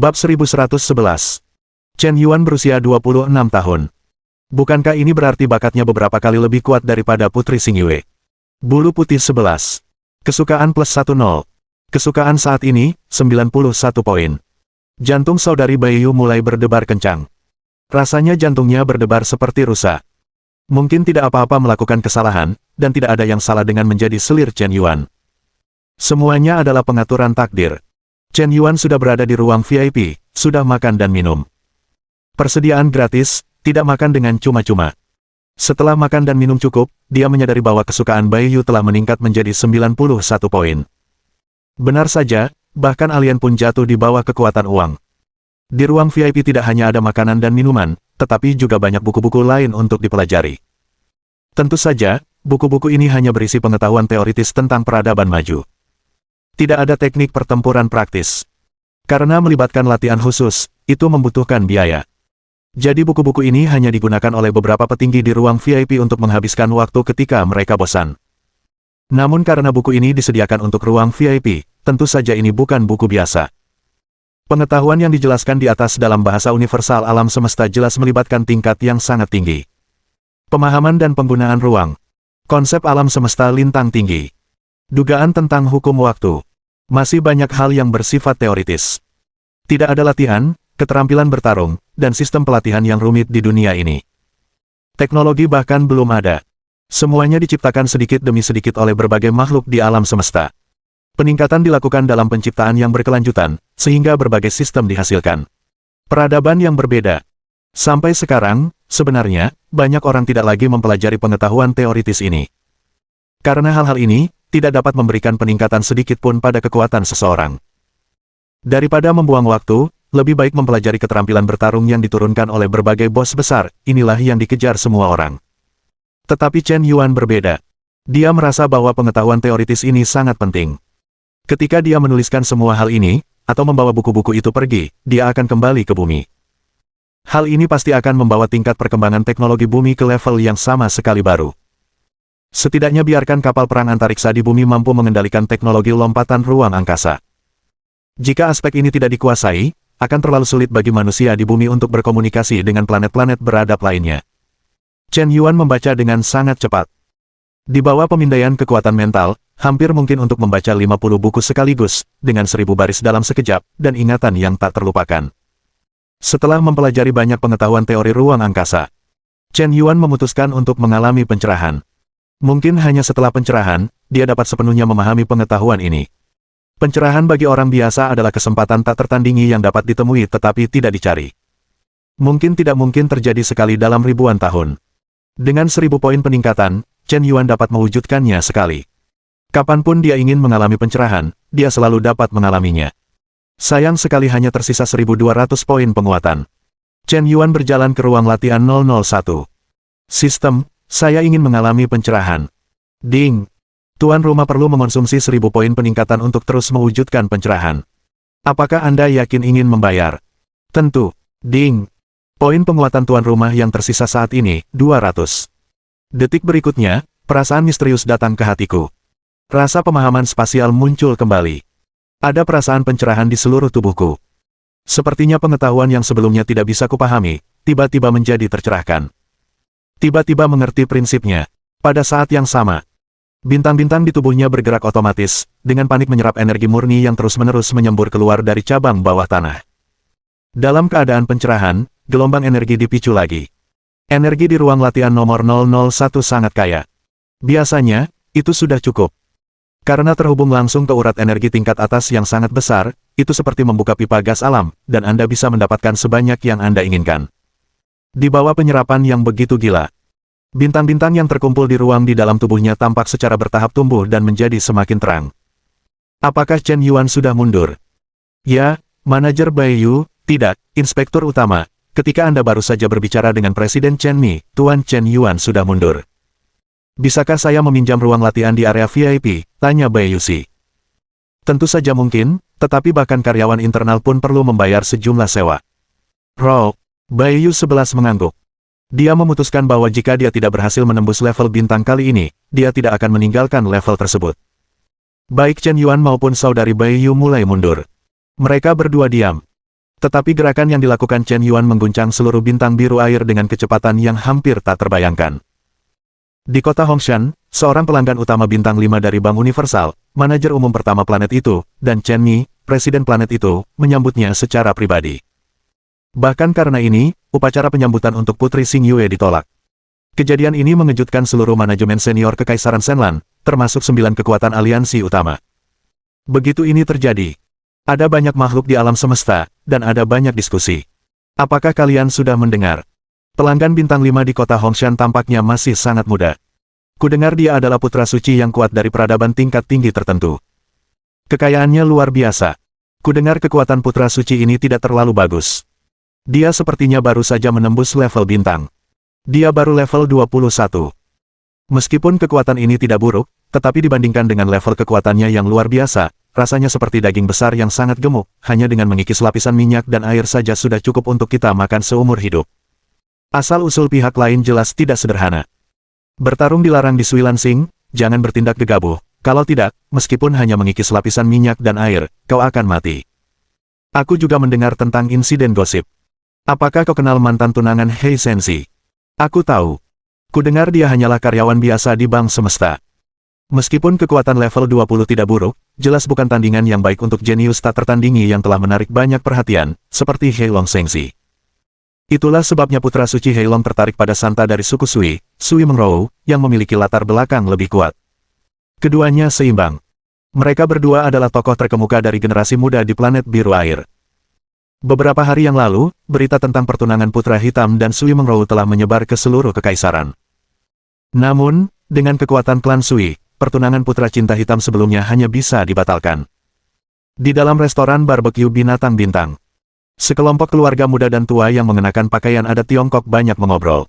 Bab 1111. Chen Yuan berusia 26 tahun. Bukankah ini berarti bakatnya beberapa kali lebih kuat daripada Putri Xingyue? Bulu putih 11. Kesukaan plus 10. Kesukaan saat ini, 91 poin. Jantung saudari Baiyu mulai berdebar kencang. Rasanya jantungnya berdebar seperti rusa. Mungkin tidak apa-apa melakukan kesalahan, dan tidak ada yang salah dengan menjadi selir Chen Yuan. Semuanya adalah pengaturan takdir. Chen Yuan sudah berada di ruang VIP, sudah makan dan minum. Persediaan gratis, tidak makan dengan cuma-cuma. Setelah makan dan minum cukup, dia menyadari bahwa kesukaan Baiyu telah meningkat menjadi 91 poin. Benar saja, bahkan alien pun jatuh di bawah kekuatan uang. Di ruang VIP tidak hanya ada makanan dan minuman, tetapi juga banyak buku-buku lain untuk dipelajari. Tentu saja, buku-buku ini hanya berisi pengetahuan teoritis tentang peradaban maju. Tidak ada teknik pertempuran praktis. Karena melibatkan latihan khusus, itu membutuhkan biaya. Jadi buku-buku ini hanya digunakan oleh beberapa petinggi di ruang VIP untuk menghabiskan waktu ketika mereka bosan. Namun karena buku ini disediakan untuk ruang VIP, tentu saja ini bukan buku biasa. Pengetahuan yang dijelaskan di atas dalam bahasa universal alam semesta jelas melibatkan tingkat yang sangat tinggi. Pemahaman dan penggunaan ruang. Konsep alam semesta lintang tinggi. Dugaan tentang hukum waktu. Masih banyak hal yang bersifat teoritis. Tidak ada latihan, keterampilan bertarung, dan sistem pelatihan yang rumit di dunia ini. Teknologi bahkan belum ada. Semuanya diciptakan sedikit demi sedikit oleh berbagai makhluk di alam semesta. Peningkatan dilakukan dalam penciptaan yang berkelanjutan, sehingga berbagai sistem dihasilkan. Peradaban yang berbeda. Sampai sekarang, sebenarnya, banyak orang tidak lagi mempelajari pengetahuan teoritis ini. Karena hal-hal ini, tidak dapat memberikan peningkatan sedikit pun pada kekuatan seseorang. Daripada membuang waktu, lebih baik mempelajari keterampilan bertarung yang diturunkan oleh berbagai bos besar, inilah yang dikejar semua orang. Tetapi Chen Yuan berbeda. Dia merasa bahwa pengetahuan teoritis ini sangat penting. Ketika dia menuliskan semua hal ini, atau membawa buku-buku itu pergi, dia akan kembali ke bumi. Hal ini pasti akan membawa tingkat perkembangan teknologi bumi ke level yang sama sekali baru. Setidaknya biarkan kapal perang antariksa di bumi mampu mengendalikan teknologi lompatan ruang angkasa. Jika aspek ini tidak dikuasai, akan terlalu sulit bagi manusia di bumi untuk berkomunikasi dengan planet-planet beradab lainnya. Chen Yuan membaca dengan sangat cepat. Di bawah pemindaian kekuatan mental, hampir mungkin untuk membaca 50 buku sekaligus, dengan 1000 baris dalam sekejap, dan ingatan yang tak terlupakan. Setelah mempelajari banyak pengetahuan teori ruang angkasa, Chen Yuan memutuskan untuk mengalami pencerahan. Mungkin hanya setelah pencerahan, dia dapat sepenuhnya memahami pengetahuan ini. Pencerahan bagi orang biasa adalah kesempatan tak tertandingi yang dapat ditemui tetapi tidak dicari. Mungkin tidak mungkin terjadi sekali dalam ribuan tahun. Dengan 1000 poin peningkatan, Chen Yuan dapat mewujudkannya sekali. Kapanpun dia ingin mengalami pencerahan, dia selalu dapat mengalaminya. Sayang sekali hanya tersisa 1200 poin penguatan. Chen Yuan berjalan ke ruang latihan 001. Sistem, saya ingin mengalami pencerahan. Ding. Tuan rumah perlu mengonsumsi 1000 poin peningkatan untuk terus mewujudkan pencerahan. Apakah Anda yakin ingin membayar? Tentu. Ding. Poin penguatan tuan rumah yang tersisa saat ini, 200. Detik berikutnya, perasaan misterius datang ke hatiku. Rasa pemahaman spasial muncul kembali. Ada perasaan pencerahan di seluruh tubuhku. Sepertinya pengetahuan yang sebelumnya tidak bisa kupahami, tiba-tiba menjadi tercerahkan. Tiba-tiba mengerti prinsipnya. Pada saat yang sama, bintang-bintang di tubuhnya bergerak otomatis, dengan panik menyerap energi murni yang terus-menerus menyembur keluar dari cabang bawah tanah. Dalam keadaan pencerahan, gelombang energi dipicu lagi. Energi di ruang latihan nomor 001 sangat kaya. Biasanya, itu sudah cukup. Karena terhubung langsung ke urat energi tingkat atas yang sangat besar, itu seperti membuka pipa gas alam, dan Anda bisa mendapatkan sebanyak yang Anda inginkan. Di bawah penyerapan yang begitu gila, bintang-bintang yang terkumpul di ruang di dalam tubuhnya tampak secara bertahap tumbuh dan menjadi semakin terang. Apakah Chen Yuan sudah mundur? Ya, manajer Baiyu, tidak, inspektur utama. Ketika Anda baru saja berbicara dengan Presiden Chen Mi, Tuan Chen Yuan sudah mundur. Bisakah saya meminjam ruang latihan di area VIP? Tanya Baiyu Si. Tentu saja mungkin, tetapi bahkan karyawan internal pun perlu membayar sejumlah sewa. Roh. Baiyu 11 mengangguk. Dia memutuskan bahwa jika dia tidak berhasil menembus level bintang kali ini, dia tidak akan meninggalkan level tersebut. Baik Chen Yuan maupun saudari Baiyu mulai mundur. Mereka berdua diam. Tetapi gerakan yang dilakukan Chen Yuan mengguncang seluruh bintang biru air dengan kecepatan yang hampir tak terbayangkan. Di kota Hongshan, seorang pelanggan utama bintang 5 dari Bank Universal, manajer umum pertama planet itu, dan Chen Mi, presiden planet itu, menyambutnya secara pribadi. Bahkan karena ini, upacara penyambutan untuk Putri Xingyue ditolak. Kejadian ini mengejutkan seluruh manajemen senior Kekaisaran Shenlan, termasuk 9 kekuatan aliansi utama. Begitu ini terjadi, ada banyak makhluk di alam semesta, dan ada banyak diskusi. Apakah kalian sudah mendengar? Pelanggan bintang 5 di kota Hongshan tampaknya masih sangat muda. Kudengar dia adalah putra suci yang kuat dari peradaban tingkat tinggi tertentu. Kekayaannya luar biasa. Kudengar kekuatan putra suci ini tidak terlalu bagus. Dia sepertinya baru saja menembus level bintang. Dia baru level 21. Meskipun kekuatan ini tidak buruk, tetapi dibandingkan dengan level kekuatannya yang luar biasa, rasanya seperti daging besar yang sangat gemuk, hanya dengan mengikis lapisan minyak dan air saja sudah cukup untuk kita makan seumur hidup. Asal-usul pihak lain jelas tidak sederhana. Bertarung dilarang di Sui Lansing, jangan bertindak gegabah, kalau tidak, meskipun hanya mengikis lapisan minyak dan air, kau akan mati. Aku juga mendengar tentang insiden gosip. Apakah kau kenal mantan tunangan Hei Sensi? Aku tahu. Kudengar dia hanyalah karyawan biasa di Bank Semesta. Meskipun kekuatan level 20 tidak buruk, jelas bukan tandingan yang baik untuk jenius tak tertandingi yang telah menarik banyak perhatian, seperti Hei Long Sengsi. Itulah sebabnya putra suci Hei Long tertarik pada Santa dari suku Sui, Sui Mengrou, yang memiliki latar belakang lebih kuat. Keduanya seimbang. Mereka berdua adalah tokoh terkemuka dari generasi muda di planet biru air. Beberapa hari yang lalu, berita tentang pertunangan Putra Hitam dan Sui Mengrou telah menyebar ke seluruh kekaisaran. Namun, dengan kekuatan klan Sui, pertunangan Putra Cinta Hitam sebelumnya hanya bisa dibatalkan. Di dalam restoran barbeque binatang bintang, sekelompok keluarga muda dan tua yang mengenakan pakaian adat Tiongkok banyak mengobrol.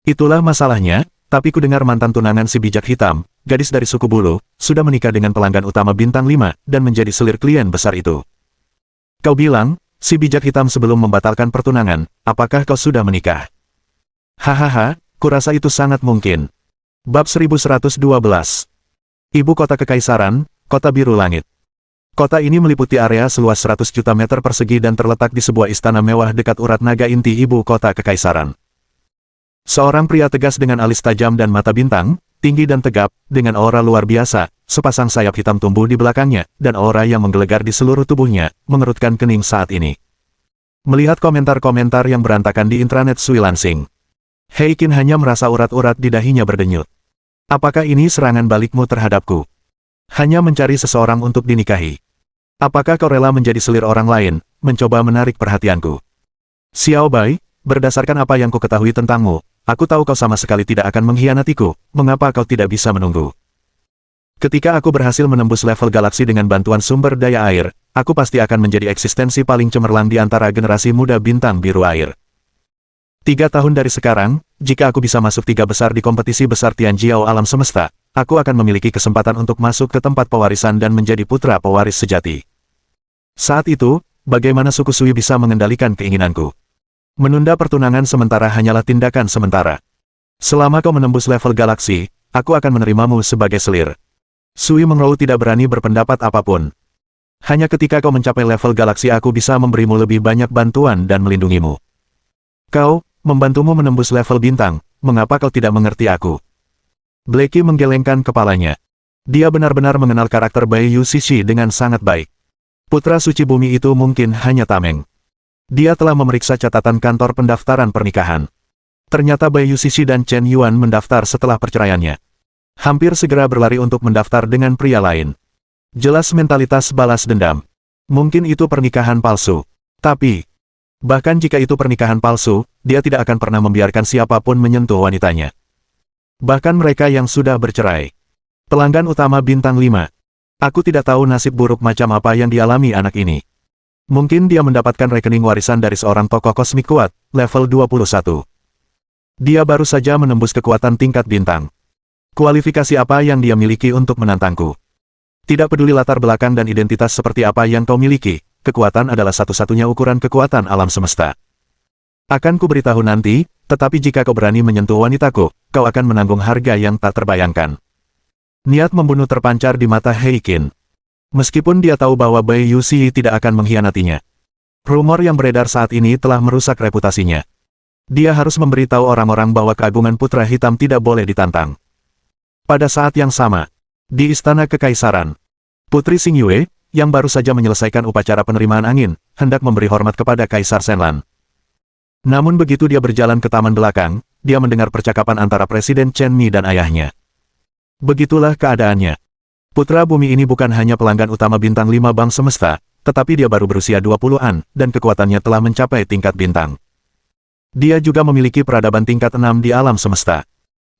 Itulah masalahnya, tapi kudengar mantan tunangan si bijak hitam, gadis dari suku bulu, sudah menikah dengan pelanggan utama bintang 5, dan menjadi selir klien besar itu. Kau bilang, si bijak hitam sebelum membatalkan pertunangan, apakah kau sudah menikah? Hahaha, kurasa itu sangat mungkin. Bab 1112. Ibu kota kekaisaran, Kota Biru Langit. Kota ini meliputi area seluas 100 juta meter persegi dan terletak di sebuah istana mewah dekat urat naga inti ibu kota kekaisaran. Seorang pria tegas dengan alis tajam dan mata bintang, tinggi dan tegap, dengan aura luar biasa, sepasang sayap hitam tumbuh di belakangnya, dan aura yang menggelegar di seluruh tubuhnya, mengerutkan kening saat ini. Melihat komentar-komentar yang berantakan di intranet Sui Lansing, Hei Qin hanya merasa urat-urat di dahinya berdenyut. Apakah ini serangan balikmu terhadapku? Hanya mencari seseorang untuk dinikahi. Apakah kau rela menjadi selir orang lain, mencoba menarik perhatianku? Xiao Bai, berdasarkan apa yang ku ketahui tentangmu, aku tahu kau sama sekali tidak akan mengkhianatiku, mengapa kau tidak bisa menunggu? Ketika aku berhasil menembus level galaksi dengan bantuan sumber daya air, aku pasti akan menjadi eksistensi paling cemerlang di antara generasi muda bintang biru air. 3 tahun dari sekarang, jika aku bisa masuk 3 besar di kompetisi besar Tianjiao alam semesta, aku akan memiliki kesempatan untuk masuk ke tempat pewarisan dan menjadi putra pewaris sejati. Saat itu, bagaimana suku Sui bisa mengendalikan keinginanku? Menunda pertunangan sementara hanyalah tindakan sementara. Selama kau menembus level galaksi, aku akan menerimamu sebagai selir. Sui Mengrou tidak berani berpendapat apapun. Hanya ketika kau mencapai level galaksi aku bisa memberimu lebih banyak bantuan dan melindungimu. Kau, membantumu menembus level bintang, mengapa kau tidak mengerti aku? Blackie menggelengkan kepalanya. Dia benar-benar mengenal karakter Bai Yu Shishi dengan sangat baik. Putra suci bumi itu mungkin hanya tameng. Dia telah memeriksa catatan kantor pendaftaran pernikahan. Ternyata Bai Yu Shishi dan Chen Yuan mendaftar setelah perceraiannya. Hampir segera berlari untuk mendaftar dengan pria lain. Jelas mentalitas balas dendam. Mungkin itu pernikahan palsu. Tapi, bahkan jika itu pernikahan palsu, dia tidak akan pernah membiarkan siapapun menyentuh wanitanya. Bahkan mereka yang sudah bercerai. Pelanggan utama bintang 5. Aku tidak tahu nasib buruk macam apa yang dialami anak ini. Mungkin dia mendapatkan rekening warisan dari seorang tokoh kosmik kuat, level 21. Dia baru saja menembus kekuatan tingkat bintang. Kualifikasi apa yang dia miliki untuk menantangku? Tidak peduli latar belakang dan identitas seperti apa yang kau miliki, kekuatan adalah satu-satunya ukuran kekuatan alam semesta. Akan ku beritahu nanti, tetapi jika kau berani menyentuh wanitaku, kau akan menanggung harga yang tak terbayangkan. Niat membunuh terpancar di mata Hei Qin. Meskipun dia tahu bahwa Bai Yu Shi tidak akan mengkhianatinya. Rumor yang beredar saat ini telah merusak reputasinya. Dia harus memberitahu orang-orang bahwa keagungan Putra Hitam tidak boleh ditantang. Pada saat yang sama, di Istana Kekaisaran, Putri Xingyue, yang baru saja menyelesaikan upacara penerimaan angin, hendak memberi hormat kepada Kaisar Shenlan. Namun begitu dia berjalan ke taman belakang, dia mendengar percakapan antara Presiden Chen Mi dan ayahnya. Begitulah keadaannya. Putra bumi ini bukan hanya pelanggan utama bintang 5 bank semesta, tetapi dia baru berusia 20-an, dan kekuatannya telah mencapai tingkat bintang. Dia juga memiliki peradaban tingkat 6 di alam semesta.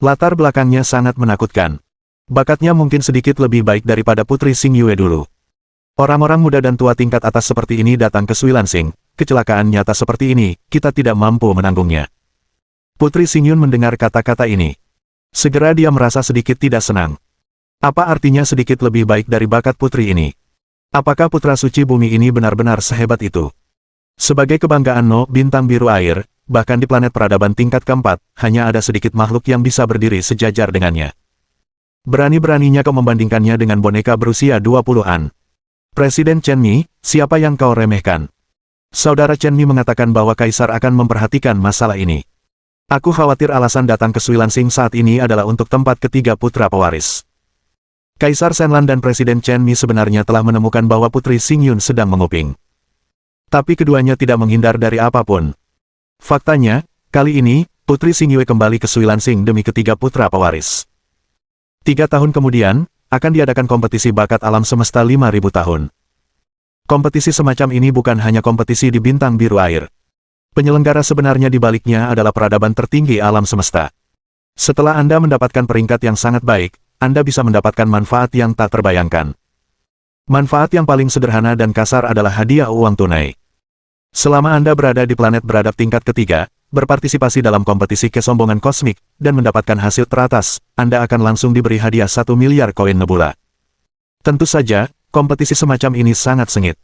Latar belakangnya sangat menakutkan. Bakatnya mungkin sedikit lebih baik daripada Putri Xingyue dulu. Orang-orang muda dan tua tingkat atas seperti ini datang ke Suilansing. Kecelakaan nyata seperti ini, kita tidak mampu menanggungnya. Putri Xingyun mendengar kata-kata ini. Segera dia merasa sedikit tidak senang. Apa artinya sedikit lebih baik dari bakat putri ini? Apakah putra suci bumi ini benar-benar sehebat itu? Sebagai kebanggaan No Bintang Biru Air, bahkan di planet peradaban tingkat keempat, hanya ada sedikit makhluk yang bisa berdiri sejajar dengannya. Berani-beraninya kau membandingkannya dengan boneka berusia 20-an. Presiden Chen Mi, siapa yang kau remehkan? Saudara Chen Mi mengatakan bahwa Kaisar akan memperhatikan masalah ini. Aku khawatir alasan datang ke Suilansing saat ini adalah untuk tempat ketiga putra pewaris. Kaisar Shenlan dan Presiden Chen Mi sebenarnya telah menemukan bahwa Putri Xingyun sedang menguping. Tapi keduanya tidak menghindar dari apapun. Faktanya, kali ini, Putri Xingyue kembali ke Suilansing demi ketiga putra pewaris. 3 tahun kemudian, akan diadakan kompetisi bakat alam semesta 5.000 tahun. Kompetisi semacam ini bukan hanya kompetisi di bintang biru air. Penyelenggara sebenarnya di baliknya adalah peradaban tertinggi alam semesta. Setelah Anda mendapatkan peringkat yang sangat baik, Anda bisa mendapatkan manfaat yang tak terbayangkan. Manfaat yang paling sederhana dan kasar adalah hadiah uang tunai. Selama Anda berada di planet beradab tingkat ketiga, berpartisipasi dalam kompetisi kesombongan kosmik, dan mendapatkan hasil teratas, Anda akan langsung diberi hadiah 1 miliar koin nebula. Tentu saja, kompetisi semacam ini sangat sengit.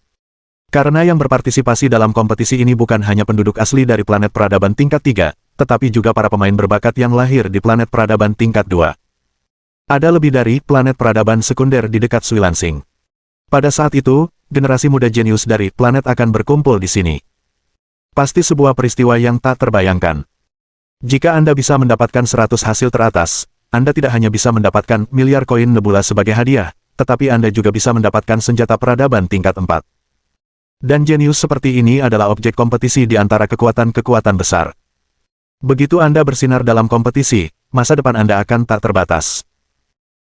Karena yang berpartisipasi dalam kompetisi ini bukan hanya penduduk asli dari planet peradaban tingkat 3, tetapi juga para pemain berbakat yang lahir di planet peradaban tingkat 2. Ada lebih dari planet peradaban sekunder di dekat Suilansing. Pada saat itu, generasi muda jenius dari planet akan berkumpul di sini. Pasti sebuah peristiwa yang tak terbayangkan. Jika Anda bisa mendapatkan 100 hasil teratas, Anda tidak hanya bisa mendapatkan miliar koin nebula sebagai hadiah, tetapi Anda juga bisa mendapatkan senjata peradaban tingkat 4. Dan jenius seperti ini adalah objek kompetisi di antara kekuatan-kekuatan besar. Begitu Anda bersinar dalam kompetisi, masa depan Anda akan tak terbatas.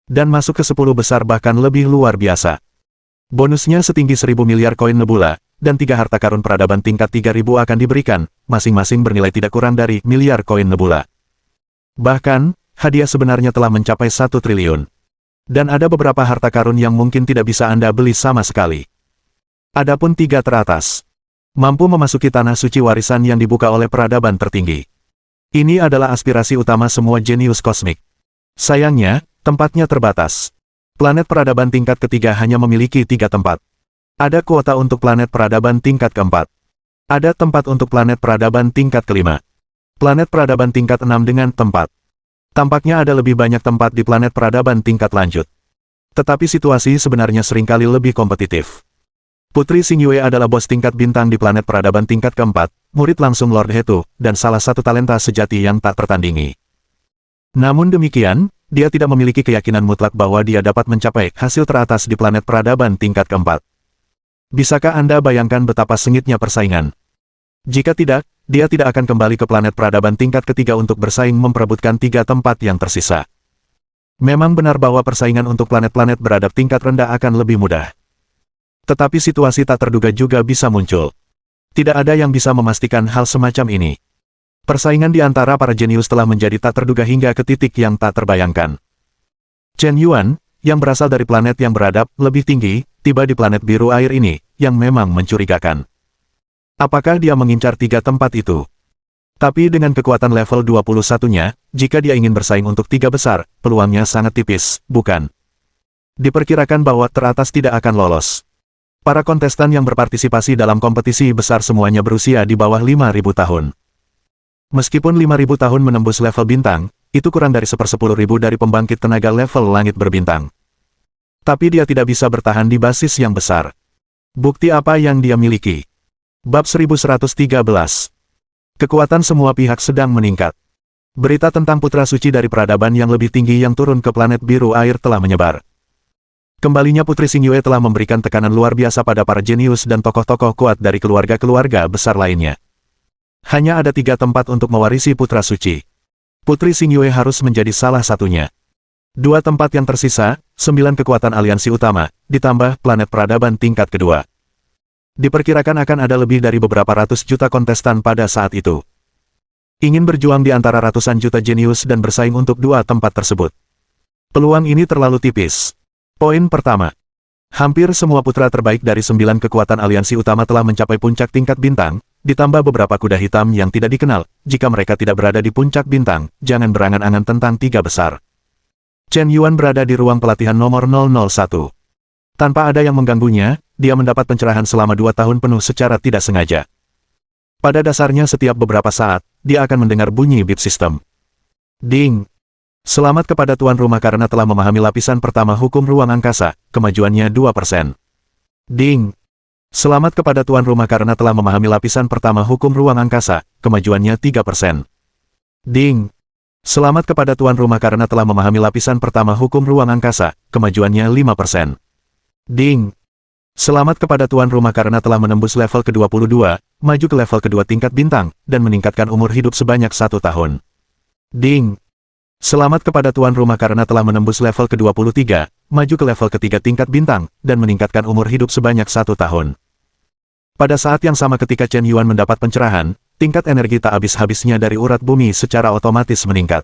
Dan masuk ke 10 besar bahkan lebih luar biasa. Bonusnya setinggi 1.000 miliar koin nebula, dan 3 harta karun peradaban tingkat 3.000 akan diberikan, masing-masing bernilai tidak kurang dari miliar koin nebula. Bahkan, hadiah sebenarnya telah mencapai 1 triliun. Dan ada beberapa harta karun yang mungkin tidak bisa Anda beli sama sekali. Adapun 3 teratas, mampu memasuki tanah suci warisan yang dibuka oleh peradaban tertinggi. Ini adalah aspirasi utama semua jenius kosmik. Sayangnya, tempatnya terbatas. Planet peradaban tingkat ketiga hanya memiliki 3 tempat. Ada kuota untuk planet peradaban tingkat keempat. Ada tempat untuk planet peradaban tingkat kelima. Planet peradaban tingkat 6 dengan tempat. Tampaknya ada lebih banyak tempat di planet peradaban tingkat lanjut. Tetapi situasi sebenarnya seringkali lebih kompetitif. Putri Xingyue adalah bos tingkat bintang di planet peradaban tingkat keempat, murid langsung Lord Hetu, dan salah satu talenta sejati yang tak tertandingi. Namun demikian, dia tidak memiliki keyakinan mutlak bahwa dia dapat mencapai hasil teratas di planet peradaban tingkat keempat. Bisakah Anda bayangkan betapa sengitnya persaingan? Jika tidak, dia tidak akan kembali ke planet peradaban tingkat ketiga untuk bersaing memperebutkan 3 tempat yang tersisa. Memang benar bahwa persaingan untuk planet-planet beradab tingkat rendah akan lebih mudah. Tetapi situasi tak terduga juga bisa muncul. Tidak ada yang bisa memastikan hal semacam ini. Persaingan di antara para jenius telah menjadi tak terduga hingga ke titik yang tak terbayangkan. Chen Yuan, yang berasal dari planet yang beradab lebih tinggi, tiba di planet biru air ini, yang memang mencurigakan. Apakah dia mengincar 3 tempat itu? Tapi dengan kekuatan level 21-nya, jika dia ingin bersaing untuk 3 besar, peluangnya sangat tipis, bukan? Diperkirakan bahwa teratas tidak akan lolos. Para kontestan yang berpartisipasi dalam kompetisi besar semuanya berusia di bawah 5.000 tahun. Meskipun 5.000 tahun menembus level bintang, itu kurang dari 1/10.000 dari pembangkit tenaga level langit berbintang. Tapi dia tidak bisa bertahan di basis yang besar. Bukti apa yang dia miliki? Bab 1113. Kekuatan semua pihak sedang meningkat. Berita tentang putra suci dari peradaban yang lebih tinggi yang turun ke planet biru air telah menyebar. Kembalinya Putri Xingyue telah memberikan tekanan luar biasa pada para jenius dan tokoh-tokoh kuat dari keluarga-keluarga besar lainnya. Hanya ada 3 tempat untuk mewarisi putra suci. Putri Xingyue harus menjadi salah satunya. 2 tempat yang tersisa, 9 kekuatan aliansi utama, ditambah planet peradaban tingkat kedua. Diperkirakan akan ada lebih dari beberapa ratus juta kontestan pada saat itu. Ingin berjuang di antara ratusan juta jenius dan bersaing untuk 2 tempat tersebut. Peluang ini terlalu tipis. Poin pertama. Hampir semua putra terbaik dari 9 kekuatan aliansi utama telah mencapai puncak tingkat bintang, ditambah beberapa kuda hitam yang tidak dikenal. Jika mereka tidak berada di puncak bintang, jangan berangan-angan tentang 3 besar. Chen Yuan berada di ruang pelatihan nomor 001. Tanpa ada yang mengganggunya, dia mendapat pencerahan selama 2 tahun penuh secara tidak sengaja. Pada dasarnya setiap beberapa saat, dia akan mendengar bunyi bip sistem. Ding! Selamat kepada tuan rumah karena telah memahami lapisan pertama hukum ruang angkasa, kemajuannya 2%. Ding! Selamat kepada tuan rumah karena telah memahami lapisan pertama hukum ruang angkasa, kemajuannya 3%. Ding! Selamat kepada tuan rumah karena telah memahami lapisan pertama hukum ruang angkasa, kemajuannya 5%. Ding! Selamat kepada tuan rumah karena telah menembus level ke-22, maju ke level kedua tingkat bintang, dan meningkatkan umur hidup sebanyak 1 tahun. Ding! Selamat kepada tuan rumah karena telah menembus level ke-23, maju ke level ketiga tingkat bintang, dan meningkatkan umur hidup sebanyak 1 tahun. Pada saat yang sama ketika Chen Yuan mendapat pencerahan, tingkat energi tak habis-habisnya dari urat bumi secara otomatis meningkat.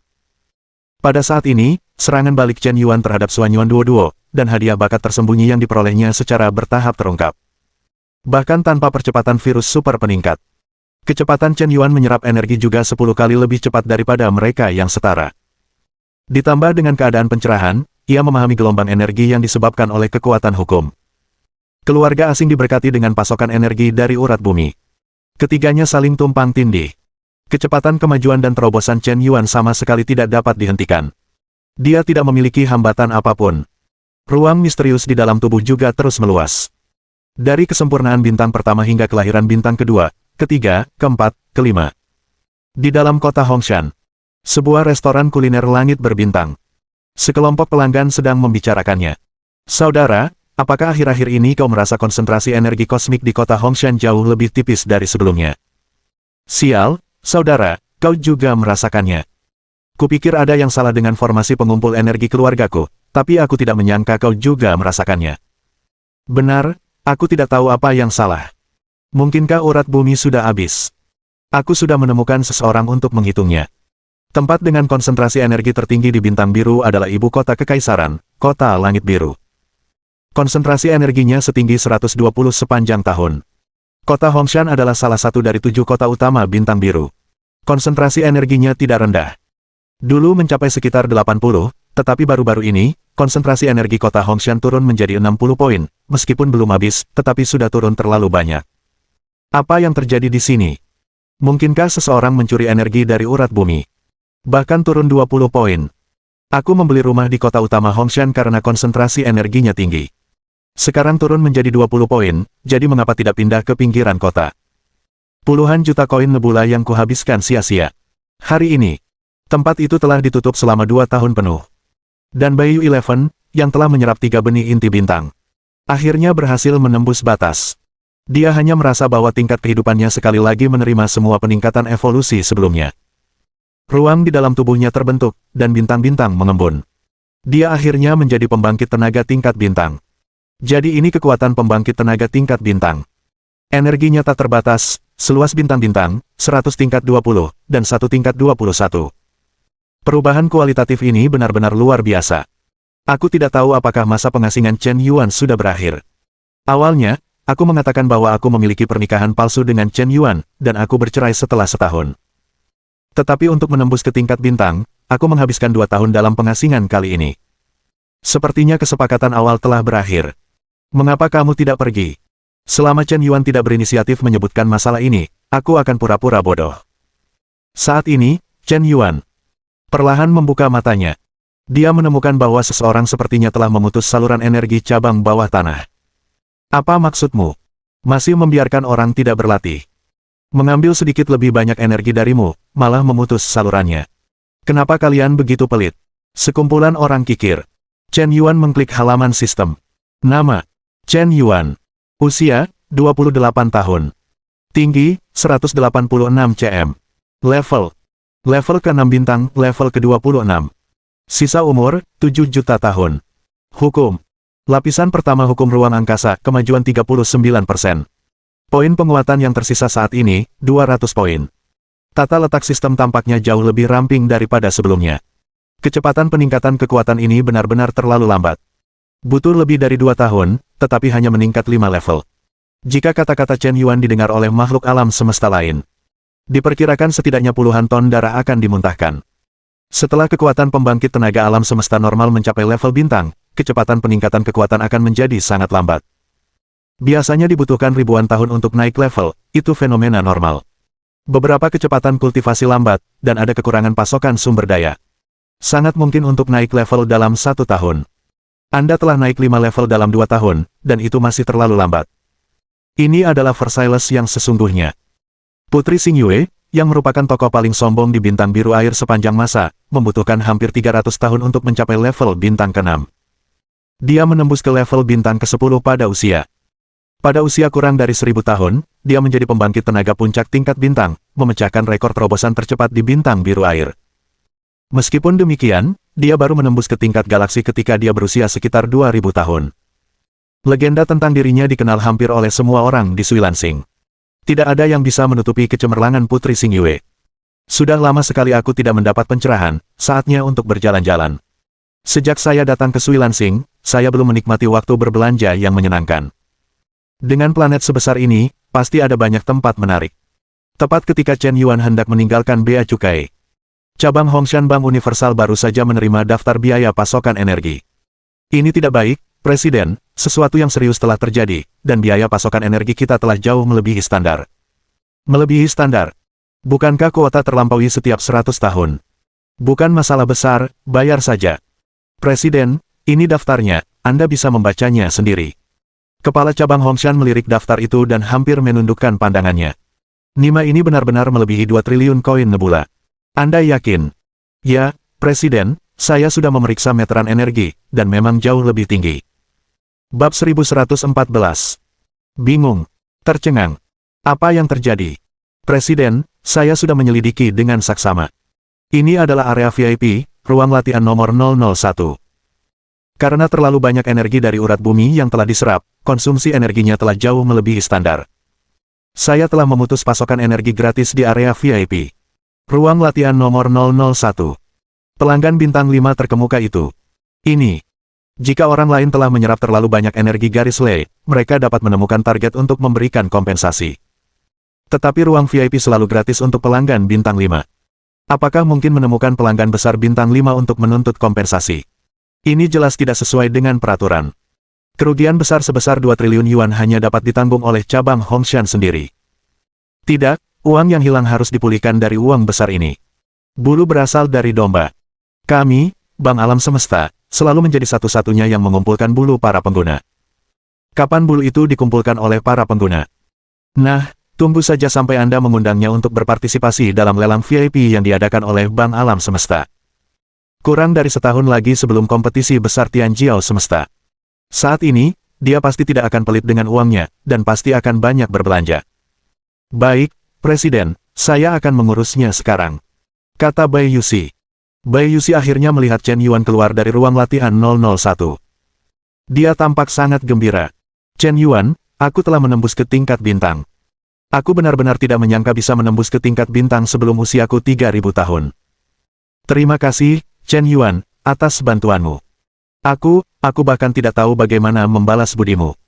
Pada saat ini, serangan balik Chen Yuan terhadap Xuan Yuan Duo, dan hadiah bakat tersembunyi yang diperolehnya secara bertahap terungkap. Bahkan tanpa percepatan virus super peningkat. Kecepatan Chen Yuan menyerap energi juga 10 kali lebih cepat daripada mereka yang setara. Ditambah dengan keadaan pencerahan, ia memahami gelombang energi yang disebabkan oleh kekuatan hukum. Keluarga asing diberkati dengan pasokan energi dari urat bumi. Ketiganya saling tumpang tindih. Kecepatan kemajuan dan terobosan Chen Yuan sama sekali tidak dapat dihentikan. Dia tidak memiliki hambatan apapun. Ruang misterius di dalam tubuh juga terus meluas. Dari kesempurnaan bintang pertama hingga kelahiran bintang kedua, ketiga, keempat, kelima. Di dalam kota Hongshan, sebuah restoran kuliner langit berbintang. Sekelompok pelanggan sedang membicarakannya. Saudara, apakah akhir-akhir ini kau merasa konsentrasi energi kosmik di kota Hongshan jauh lebih tipis dari sebelumnya? Sial, saudara, kau juga merasakannya. Kupikir ada yang salah dengan formasi pengumpul energi keluargaku, tapi aku tidak menyangka kau juga merasakannya. Benar, aku tidak tahu apa yang salah. Mungkinkah urat bumi sudah habis? Aku sudah menemukan seseorang untuk menghitungnya. Tempat dengan konsentrasi energi tertinggi di bintang biru adalah ibu kota kekaisaran, kota langit biru. Konsentrasi energinya setinggi 120 sepanjang tahun. Kota Hongshan adalah salah satu dari 7 kota utama bintang biru. Konsentrasi energinya tidak rendah. Dulu mencapai sekitar 80, tetapi baru-baru ini, konsentrasi energi kota Hongshan turun menjadi 60 poin, meskipun belum habis, tetapi sudah turun terlalu banyak. Apa yang terjadi di sini? Mungkinkah seseorang mencuri energi dari urat bumi? Bahkan turun 20 poin. Aku membeli rumah di kota utama Hongshan karena konsentrasi energinya tinggi. Sekarang turun menjadi 20 poin, jadi mengapa tidak pindah ke pinggiran kota? Puluhan juta koin nebula yang kuhabiskan sia-sia. Hari ini, tempat itu telah ditutup selama 2 tahun penuh. Dan Bayu 11, yang telah menyerap 3 benih inti bintang, akhirnya berhasil menembus batas. Dia hanya merasa bahwa tingkat kehidupannya sekali lagi menerima semua peningkatan evolusi sebelumnya. Ruang di dalam tubuhnya terbentuk, dan bintang-bintang mengembun. Dia akhirnya menjadi pembangkit tenaga tingkat bintang. Jadi ini kekuatan pembangkit tenaga tingkat bintang. Energinya tak terbatas, seluas bintang-bintang, 100 tingkat 20, dan 1 tingkat 21. Perubahan kualitatif ini benar-benar luar biasa. Aku tidak tahu apakah masa pengasingan Chen Yuan sudah berakhir. Awalnya, aku mengatakan bahwa aku memiliki pernikahan palsu dengan Chen Yuan, dan aku bercerai setelah setahun. Tetapi untuk menembus ke tingkat bintang, aku menghabiskan 2 tahun dalam pengasingan kali ini. Sepertinya kesepakatan awal telah berakhir. Mengapa kamu tidak pergi? Selama Chen Yuan tidak berinisiatif menyebutkan masalah ini, aku akan pura-pura bodoh. Saat ini, Chen Yuan perlahan membuka matanya. Dia menemukan bahwa seseorang sepertinya telah memutus saluran energi cabang bawah tanah. Apa maksudmu? Masih membiarkan orang tidak berlatih. Mengambil sedikit lebih banyak energi darimu, malah memutus salurannya. Kenapa kalian begitu pelit? Sekumpulan orang kikir. Chen Yuan mengklik halaman sistem. Nama, Chen Yuan. Usia, 28 tahun. Tinggi, 186 cm. Level ke-6 bintang, level ke-26. Sisa umur, 7 juta tahun. Hukum. Lapisan pertama hukum ruang angkasa, kemajuan 39%. Poin penguatan yang tersisa saat ini, 200 poin. Tata letak sistem tampaknya jauh lebih ramping daripada sebelumnya. Kecepatan peningkatan kekuatan ini benar-benar terlalu lambat. Butuh lebih dari 2 tahun, tetapi hanya meningkat 5 level. Jika kata-kata Chen Yuan didengar oleh makhluk alam semesta lain, diperkirakan setidaknya puluhan ton darah akan dimuntahkan. Setelah kekuatan pembangkit tenaga alam semesta normal mencapai level bintang, kecepatan peningkatan kekuatan akan menjadi sangat lambat. Biasanya dibutuhkan ribuan tahun untuk naik level, itu fenomena normal. Beberapa kecepatan kultivasi lambat, dan ada kekurangan pasokan sumber daya. Sangat mungkin untuk naik level dalam 1 tahun. Anda telah naik 5 level dalam 2 tahun, dan itu masih terlalu lambat. Ini adalah Versailles yang sesungguhnya. Putri Xingyue, yang merupakan tokoh paling sombong di bintang biru air sepanjang masa, membutuhkan hampir 300 tahun untuk mencapai level bintang ke-6. Dia menembus ke level bintang ke-10 pada usia. Pada usia kurang dari 1000 tahun, dia menjadi pembangkit tenaga puncak tingkat bintang, memecahkan rekor terobosan tercepat di bintang biru air. Meskipun demikian, dia baru menembus ke tingkat galaksi ketika dia berusia sekitar 2000 tahun. Legenda tentang dirinya dikenal hampir oleh semua orang di Suilansing. Tidak ada yang bisa menutupi kecemerlangan Putri Xingyue. Sudah lama sekali aku tidak mendapat pencerahan, saatnya untuk berjalan-jalan. Sejak saya datang ke Suilansing, saya belum menikmati waktu berbelanja yang menyenangkan. Dengan planet sebesar ini, pasti ada banyak tempat menarik. Tepat ketika Chen Yuan hendak meninggalkan Bea Cukai, cabang Hongshan Bank Universal baru saja menerima daftar biaya pasokan energi. Ini tidak baik, Presiden, sesuatu yang serius telah terjadi, dan biaya pasokan energi kita telah jauh melebihi standar. Melebihi standar? Bukankah kuota terlampaui setiap 100 tahun? Bukan masalah besar, bayar saja. Presiden, ini daftarnya, Anda bisa membacanya sendiri. Kepala cabang Hongshan melirik daftar itu dan hampir menundukkan pandangannya. Nima ini benar-benar melebihi 2 triliun koin nebula. Anda yakin? Ya, Presiden, saya sudah memeriksa meteran energi, dan memang jauh lebih tinggi. Bab 1114. Bingung. Tercengang. Apa yang terjadi? Presiden, saya sudah menyelidiki dengan saksama. Ini adalah area VIP, ruang latihan nomor 001. Karena terlalu banyak energi dari urat bumi yang telah diserap, konsumsi energinya telah jauh melebihi standar. Saya telah memutus pasokan energi gratis di area VIP. Ruang latihan nomor 001. Pelanggan bintang 5 terkemuka itu. Ini. Jika orang lain telah menyerap terlalu banyak energi garis Lei, mereka dapat menemukan target untuk memberikan kompensasi. Tetapi ruang VIP selalu gratis untuk pelanggan bintang 5. Apakah mungkin menemukan pelanggan besar bintang 5 untuk menuntut kompensasi? Ini jelas tidak sesuai dengan peraturan. Kerugian besar sebesar 2 triliun yuan hanya dapat ditanggung oleh cabang Hongshan sendiri. Tidak, uang yang hilang harus dipulihkan dari uang besar ini. Bulu berasal dari domba. Kami, Bank Alam Semesta, selalu menjadi satu-satunya yang mengumpulkan bulu para pengguna. Kapan bulu itu dikumpulkan oleh para pengguna? Nah, tunggu saja sampai Anda mengundangnya untuk berpartisipasi dalam lelang VIP yang diadakan oleh Bank Alam Semesta. Kurang dari setahun lagi sebelum kompetisi besar Tianjiao Semesta. Saat ini, dia pasti tidak akan pelit dengan uangnya, dan pasti akan banyak berbelanja. Baik, Presiden, saya akan mengurusnya sekarang, kata Bai Yuxi. Bai Yuxi akhirnya melihat Chen Yuan keluar dari ruang latihan 001. Dia tampak sangat gembira. Chen Yuan, aku telah menembus ke tingkat bintang. Aku benar-benar tidak menyangka bisa menembus ke tingkat bintang sebelum usiaku 3000 tahun. Terima kasih, Chen Yuan, atas bantuanmu. Aku bahkan tidak tahu bagaimana membalas budimu.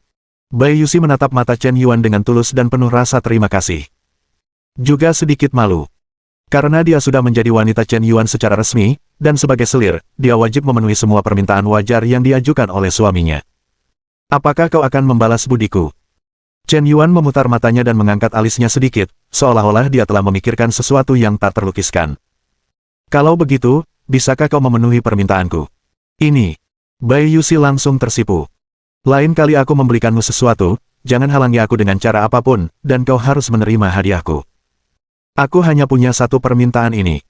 Bai Yuxi menatap mata Chen Yuan dengan tulus dan penuh rasa terima kasih. Juga sedikit malu. Karena dia sudah menjadi wanita Chen Yuan secara resmi, dan sebagai selir, dia wajib memenuhi semua permintaan wajar yang diajukan oleh suaminya. Apakah kau akan membalas budiku? Chen Yuan memutar matanya dan mengangkat alisnya sedikit, seolah-olah dia telah memikirkan sesuatu yang tak terlukiskan. Kalau begitu, bisakah kau memenuhi permintaanku? Ini. Bai Yuxi langsung tersipu. Lain kali aku membelikanmu sesuatu, jangan halangi aku dengan cara apapun, dan kau harus menerima hadiahku. Aku hanya punya satu permintaan ini.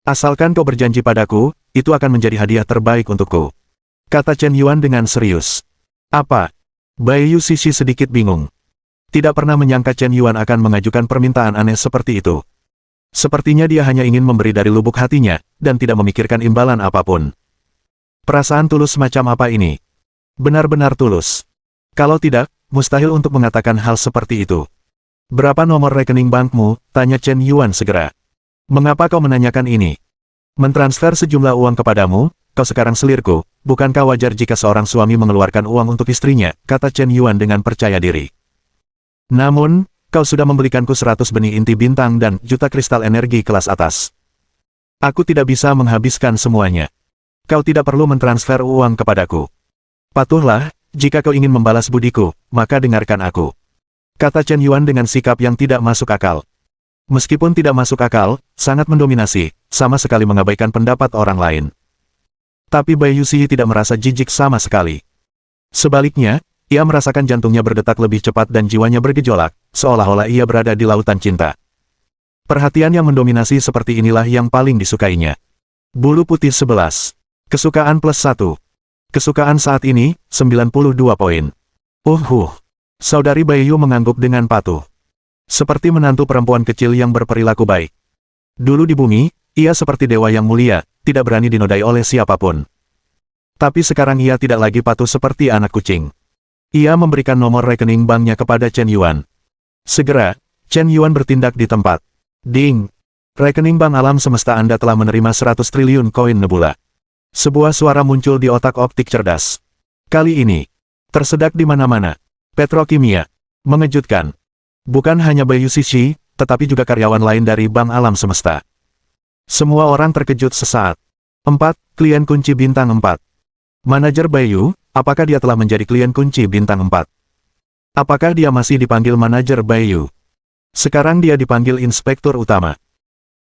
Asalkan kau berjanji padaku, itu akan menjadi hadiah terbaik untukku. Kata Chen Yuan dengan serius. Apa? Bai Yu Shishi sedikit bingung. Tidak pernah menyangka Chen Yuan akan mengajukan permintaan aneh seperti itu. Sepertinya dia hanya ingin memberi dari lubuk hatinya, dan tidak memikirkan imbalan apapun. Perasaan tulus macam apa ini? Benar-benar tulus. Kalau tidak, mustahil untuk mengatakan hal seperti itu. Berapa nomor rekening bankmu? Tanya Chen Yuan segera. Mengapa kau menanyakan ini? Mentransfer sejumlah uang kepadamu, kau sekarang selirku, bukankah wajar jika seorang suami mengeluarkan uang untuk istrinya? Kata Chen Yuan dengan percaya diri. Namun, kau sudah membelikanku 100 benih inti bintang dan juta kristal energi kelas atas. Aku tidak bisa menghabiskan semuanya. Kau tidak perlu mentransfer uang kepadaku. Patuhlah, jika kau ingin membalas budiku, maka dengarkan aku. Kata Chen Yuan dengan sikap yang tidak masuk akal. Meskipun tidak masuk akal, sangat mendominasi, sama sekali mengabaikan pendapat orang lain. Tapi Bai Yu Shihi tidak merasa jijik sama sekali. Sebaliknya, ia merasakan jantungnya berdetak lebih cepat dan jiwanya bergejolak, seolah-olah ia berada di lautan cinta. Perhatian yang mendominasi seperti inilah yang paling disukainya. Bulu putih 11. Kesukaan +1. Kesukaan saat ini, 92 poin. Saudari Bai Yu mengangguk dengan patuh. Seperti menantu perempuan kecil yang berperilaku baik. Dulu di bumi, ia seperti dewa yang mulia, tidak berani dinodai oleh siapapun. Tapi sekarang ia tidak lagi patuh seperti anak kucing. Ia memberikan nomor rekening banknya kepada Chen Yuan. Segera, Chen Yuan bertindak di tempat. Ding! Rekening bank alam semesta Anda telah menerima 100 triliun koin nebula. Sebuah suara muncul di otak optik cerdas. Kali ini, tersedak di mana-mana. Petrokimia. Mengejutkan. Bukan hanya Bai Yu Shishi, tetapi juga karyawan lain dari Bank Alam Semesta. Semua orang terkejut sesaat. 4. Klien kunci bintang 4. Manajer Bai Yu, apakah dia telah menjadi klien kunci bintang 4? Apakah dia masih dipanggil manajer Bai Yu? Sekarang dia dipanggil inspektur utama.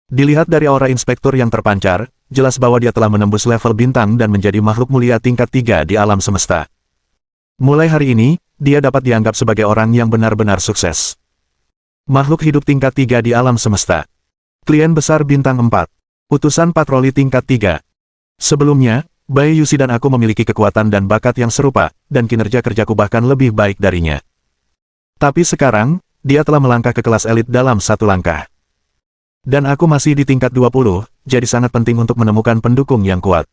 Dilihat dari aura inspektur yang terpancar, jelas bahwa dia telah menembus level bintang dan menjadi makhluk mulia tingkat 3 di alam semesta. Mulai hari ini, dia dapat dianggap sebagai orang yang benar-benar sukses. Makhluk hidup tingkat 3 di alam semesta. Klien besar bintang 4. Utusan patroli tingkat 3. Sebelumnya, Bai Yu Shi dan aku memiliki kekuatan dan bakat yang serupa, dan kinerja kerjaku bahkan lebih baik darinya. Tapi sekarang, dia telah melangkah ke kelas elit dalam satu langkah. Dan aku masih di tingkat 20, jadi sangat penting untuk menemukan pendukung yang kuat.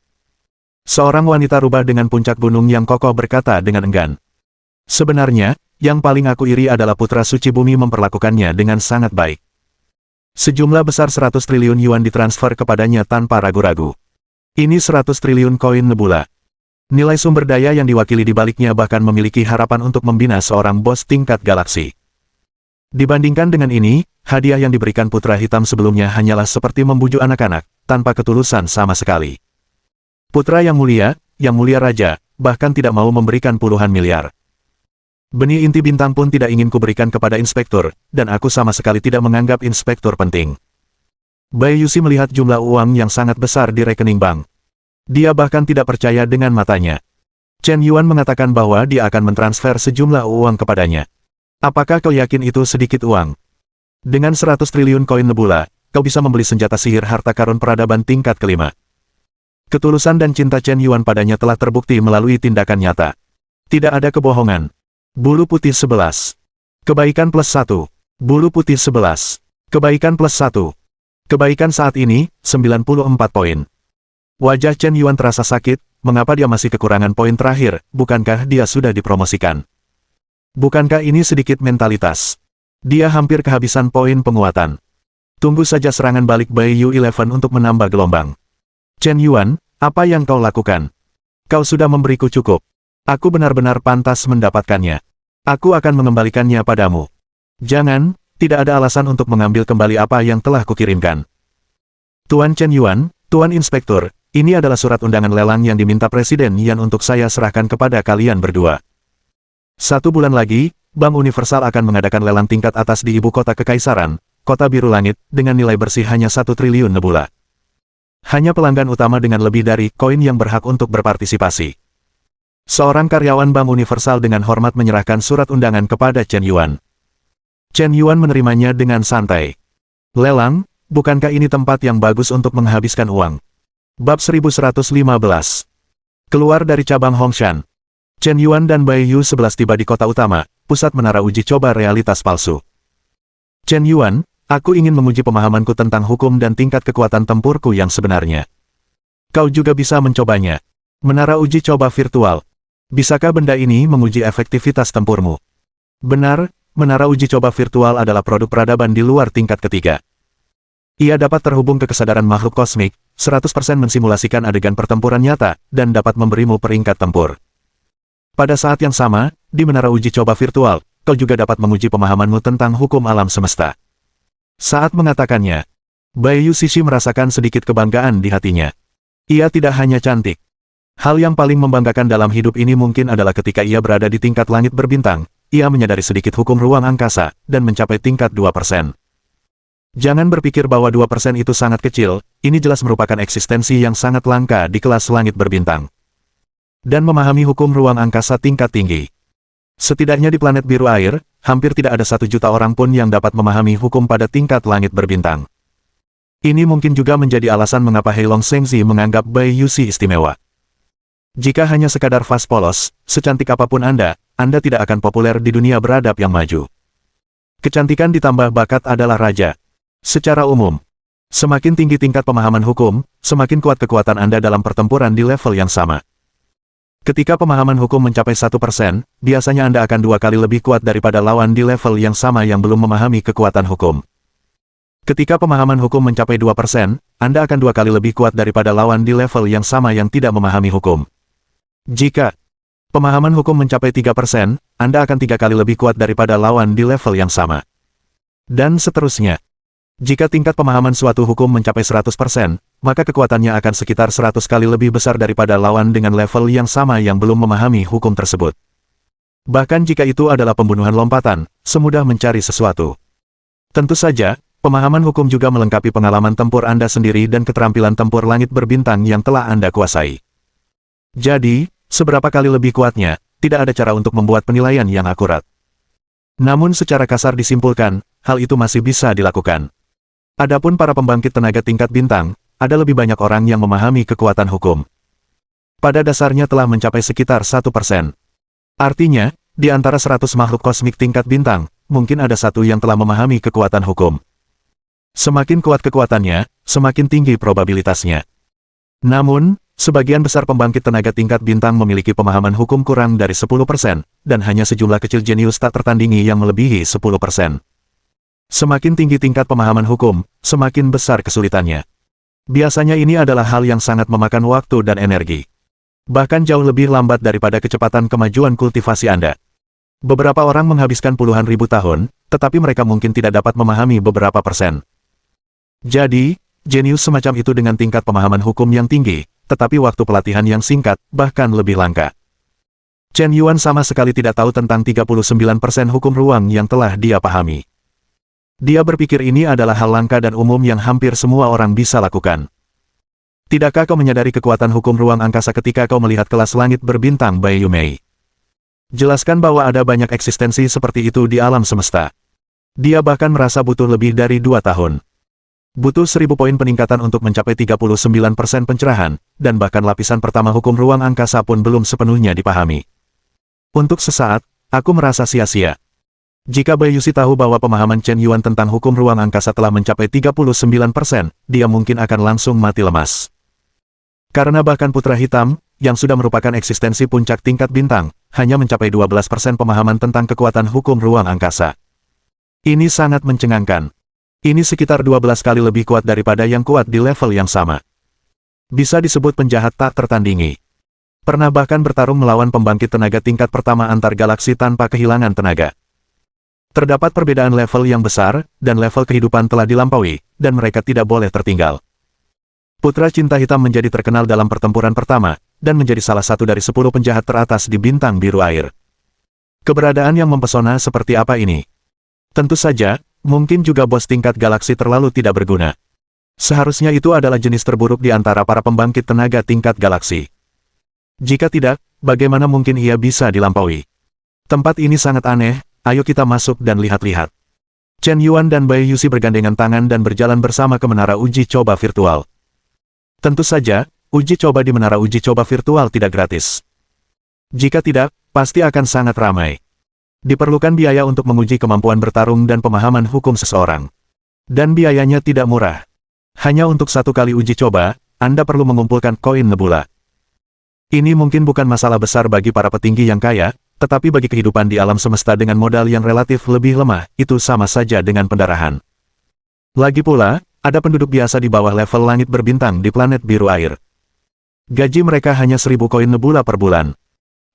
Seorang wanita rubah dengan puncak gunung yang kokoh berkata dengan enggan. Sebenarnya, yang paling aku iri adalah putra suci bumi memperlakukannya dengan sangat baik. Sejumlah besar 100 triliun yuan ditransfer kepadanya tanpa ragu-ragu. Ini 100 triliun koin nebula. Nilai sumber daya yang diwakili di baliknya bahkan memiliki harapan untuk membina seorang bos tingkat galaksi. Dibandingkan dengan ini, hadiah yang diberikan putra hitam sebelumnya hanyalah seperti membujuk anak-anak, tanpa ketulusan sama sekali. Putra yang mulia raja, bahkan tidak mau memberikan puluhan miliar. Benih inti bintang pun tidak ingin kuberikan kepada inspektur, dan aku sama sekali tidak menganggap inspektur penting. Bai Yu Shi melihat jumlah uang yang sangat besar di rekening bank. Dia bahkan tidak percaya dengan matanya. Chen Yuan mengatakan bahwa dia akan mentransfer sejumlah uang kepadanya. Apakah kau yakin itu sedikit uang? Dengan 100 triliun koin nebula, kau bisa membeli senjata sihir harta karun peradaban tingkat kelima. Ketulusan dan cinta Chen Yuan padanya telah terbukti melalui tindakan nyata. Tidak ada kebohongan. Bulu putih 11. Kebaikan +1. Bulu putih 11. Kebaikan +1. Kebaikan saat ini, 94 poin. Wajah Chen Yuan terasa sakit, mengapa dia masih kekurangan poin terakhir, bukankah dia sudah dipromosikan? Bukankah ini sedikit mentalitas? Dia hampir kehabisan poin penguatan. Tunggu saja serangan balik Bai Yu 11 untuk menambah gelombang. Chen Yuan, apa yang kau lakukan? Kau sudah memberiku cukup. Aku benar-benar pantas mendapatkannya. Aku akan mengembalikannya padamu. Jangan, tidak ada alasan untuk mengambil kembali apa yang telah kukirimkan. Tuan Chen Yuan, Tuan Inspektur, ini adalah surat undangan lelang yang diminta Presiden Yan untuk saya serahkan kepada kalian berdua. 1 bulan lagi, Bank Universal akan mengadakan lelang tingkat atas di ibu kota kekaisaran, Kota Biru Langit, dengan nilai bersih hanya 1 triliun nebula. Hanya pelanggan utama dengan lebih dari koin yang berhak untuk berpartisipasi. Seorang karyawan Bank Universal dengan hormat menyerahkan surat undangan kepada Chen Yuan. Chen Yuan menerimanya dengan santai. Lelang, bukankah ini tempat yang bagus untuk menghabiskan uang? Bab 1115. Keluar dari cabang Hongshan. Chen Yuan dan Bai Yu 11 tiba di kota utama, pusat menara uji coba realitas palsu. Chen Yuan, aku ingin menguji pemahamanku tentang hukum dan tingkat kekuatan tempurku yang sebenarnya. Kau juga bisa mencobanya. Menara uji coba virtual. Bisakah benda ini menguji efektivitas tempurmu? Benar, menara uji coba virtual adalah produk peradaban di luar tingkat ketiga. Ia dapat terhubung ke kesadaran makhluk kosmik, 100% mensimulasikan adegan pertempuran nyata, dan dapat memberimu peringkat tempur. Pada saat yang sama, di menara uji coba virtual, kau juga dapat menguji pemahamanmu tentang hukum alam semesta. Saat mengatakannya, Bai Yu Shishi merasakan sedikit kebanggaan di hatinya. Ia tidak hanya cantik. Hal yang paling membanggakan dalam hidup ini mungkin adalah ketika ia berada di tingkat langit berbintang, ia menyadari sedikit hukum ruang angkasa, dan mencapai tingkat 2%. Jangan berpikir bahwa 2% itu sangat kecil, ini jelas merupakan eksistensi yang sangat langka di kelas langit berbintang. Dan memahami hukum ruang angkasa tingkat tinggi. Setidaknya di planet biru air, hampir tidak ada 1 juta orang pun yang dapat memahami hukum pada tingkat langit berbintang. Ini mungkin juga menjadi alasan mengapa Heilong Shengzi menganggap Bai Yuxi istimewa. Jika hanya sekadar vas polos, secantik apapun Anda tidak akan populer di dunia beradab yang maju. Kecantikan ditambah bakat adalah raja. Secara umum, semakin tinggi tingkat pemahaman hukum, semakin kuat kekuatan Anda dalam pertempuran di level yang sama. Ketika pemahaman hukum mencapai 1%, biasanya Anda akan 2 kali lebih kuat daripada lawan di level yang sama yang belum memahami kekuatan hukum. Ketika pemahaman hukum mencapai 2%, Anda akan 2 kali lebih kuat daripada lawan di level yang sama yang tidak memahami hukum. Jika pemahaman hukum mencapai 3%, Anda akan 3 kali lebih kuat daripada lawan di level yang sama. Dan seterusnya. Jika tingkat pemahaman suatu hukum mencapai 100%, maka kekuatannya akan sekitar 100 kali lebih besar daripada lawan dengan level yang sama yang belum memahami hukum tersebut. Bahkan jika itu adalah pembunuhan lompatan, semudah mencari sesuatu. Tentu saja, pemahaman hukum juga melengkapi pengalaman tempur Anda sendiri dan keterampilan tempur langit berbintang yang telah Anda kuasai. Jadi, seberapa kali lebih kuatnya, tidak ada cara untuk membuat penilaian yang akurat. Namun secara kasar disimpulkan, hal itu masih bisa dilakukan. Adapun para pembangkit tenaga tingkat bintang, ada lebih banyak orang yang memahami kekuatan hukum. Pada dasarnya telah mencapai sekitar 1%. Artinya, di antara 100 makhluk kosmik tingkat bintang, mungkin ada 1 yang telah memahami kekuatan hukum. Semakin kuat kekuatannya, semakin tinggi probabilitasnya. Namun, sebagian besar pembangkit tenaga tingkat bintang memiliki pemahaman hukum kurang dari 10%, dan hanya sejumlah kecil jenius tak tertandingi yang melebihi 10%. Semakin tinggi tingkat pemahaman hukum, semakin besar kesulitannya. Biasanya ini adalah hal yang sangat memakan waktu dan energi. Bahkan jauh lebih lambat daripada kecepatan kemajuan kultivasi Anda. Beberapa orang menghabiskan puluhan ribu tahun, tetapi mereka mungkin tidak dapat memahami beberapa persen. Jadi, jenius semacam itu dengan tingkat pemahaman hukum yang tinggi, tetapi waktu pelatihan yang singkat, bahkan lebih langka. Chen Yuan sama sekali tidak tahu tentang 39% hukum ruang yang telah dia pahami. Dia berpikir ini adalah hal langka dan umum yang hampir semua orang bisa lakukan. Tidakkah kau menyadari kekuatan hukum ruang angkasa ketika kau melihat kelas langit berbintang Bai Yumei? Jelaskan bahwa ada banyak eksistensi seperti itu di alam semesta. Dia bahkan merasa butuh lebih dari 2 tahun. Butuh 1000 poin peningkatan untuk mencapai 39% pencerahan, dan bahkan lapisan pertama hukum ruang angkasa pun belum sepenuhnya dipahami. Untuk sesaat, aku merasa sia-sia. Jika Bai Yuxi tahu bahwa pemahaman Chen Yuan tentang hukum ruang angkasa telah mencapai 39%, dia mungkin akan langsung mati lemas. Karena bahkan Putra Hitam, yang sudah merupakan eksistensi puncak tingkat bintang, hanya mencapai 12% pemahaman tentang kekuatan hukum ruang angkasa. Ini sangat mencengangkan. Ini sekitar 12 kali lebih kuat daripada yang kuat di level yang sama. Bisa disebut penjahat tak tertandingi. Pernah bahkan bertarung melawan pembangkit tenaga tingkat pertama antar galaksi tanpa kehilangan tenaga. Terdapat perbedaan level yang besar, dan level kehidupan telah dilampaui, dan mereka tidak boleh tertinggal. Putra Cinta Hitam menjadi terkenal dalam pertempuran pertama, dan menjadi salah satu dari 10 penjahat teratas di bintang biru air. Keberadaan yang mempesona seperti apa ini? Tentu saja, mungkin juga bos tingkat galaksi terlalu tidak berguna. Seharusnya itu adalah jenis terburuk di antara para pembangkit tenaga tingkat galaksi. Jika tidak, bagaimana mungkin ia bisa dilampaui? Tempat ini sangat aneh, ayo kita masuk dan lihat-lihat. Chen Yuan dan Bai Yuxi bergandengan tangan dan berjalan bersama ke menara uji coba virtual. Tentu saja, uji coba di menara uji coba virtual tidak gratis. Jika tidak, pasti akan sangat ramai. Diperlukan biaya untuk menguji kemampuan bertarung dan pemahaman hukum seseorang. Dan biayanya tidak murah. Hanya untuk satu kali uji coba, Anda perlu mengumpulkan koin nebula. Ini mungkin bukan masalah besar bagi para petinggi yang kaya, tetapi bagi kehidupan di alam semesta dengan modal yang relatif lebih lemah, itu sama saja dengan pendarahan. Lagi pula, ada penduduk biasa di bawah level langit berbintang di planet biru air. Gaji mereka hanya 1000 koin nebula per bulan.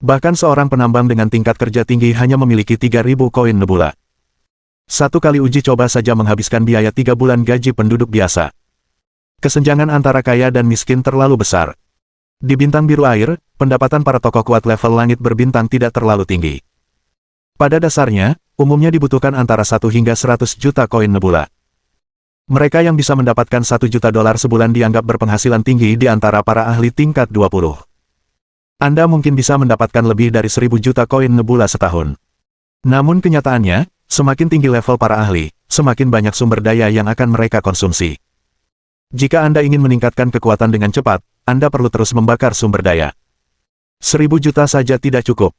Bahkan seorang penambang dengan tingkat kerja tinggi hanya memiliki 3000 koin nebula. Satu kali uji coba saja menghabiskan biaya 3 bulan gaji penduduk biasa. Kesenjangan antara kaya dan miskin terlalu besar. Di bintang biru air, pendapatan para tokoh kuat level langit berbintang tidak terlalu tinggi. Pada dasarnya, umumnya dibutuhkan antara 1 hingga 100 juta koin nebula. Mereka yang bisa mendapatkan 1 juta dolar sebulan dianggap berpenghasilan tinggi di antara para ahli tingkat 20. Anda mungkin bisa mendapatkan lebih dari 1000 juta koin nebula setahun. Namun kenyataannya, semakin tinggi level para ahli, semakin banyak sumber daya yang akan mereka konsumsi. Jika Anda ingin meningkatkan kekuatan dengan cepat, Anda perlu terus membakar sumber daya. 1000 juta saja tidak cukup.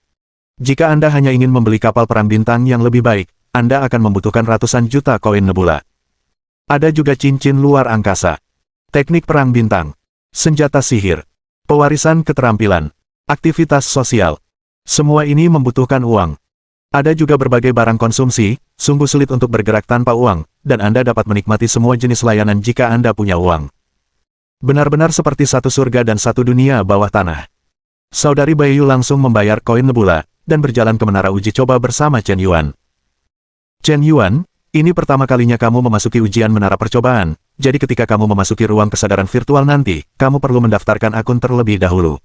Jika Anda hanya ingin membeli kapal perang bintang yang lebih baik, Anda akan membutuhkan ratusan juta koin nebula. Ada juga cincin luar angkasa, teknik perang bintang, senjata sihir, pewarisan keterampilan, aktivitas sosial. Semua ini membutuhkan uang. Ada juga berbagai barang konsumsi, sungguh sulit untuk bergerak tanpa uang, dan Anda dapat menikmati semua jenis layanan jika Anda punya uang. Benar-benar seperti satu surga dan satu dunia bawah tanah. Saudari Baiyu langsung membayar koin nebula, dan berjalan ke menara uji coba bersama Chen Yuan. Chen Yuan, ini pertama kalinya kamu memasuki ujian menara percobaan, jadi ketika kamu memasuki ruang kesadaran virtual nanti, kamu perlu mendaftarkan akun terlebih dahulu.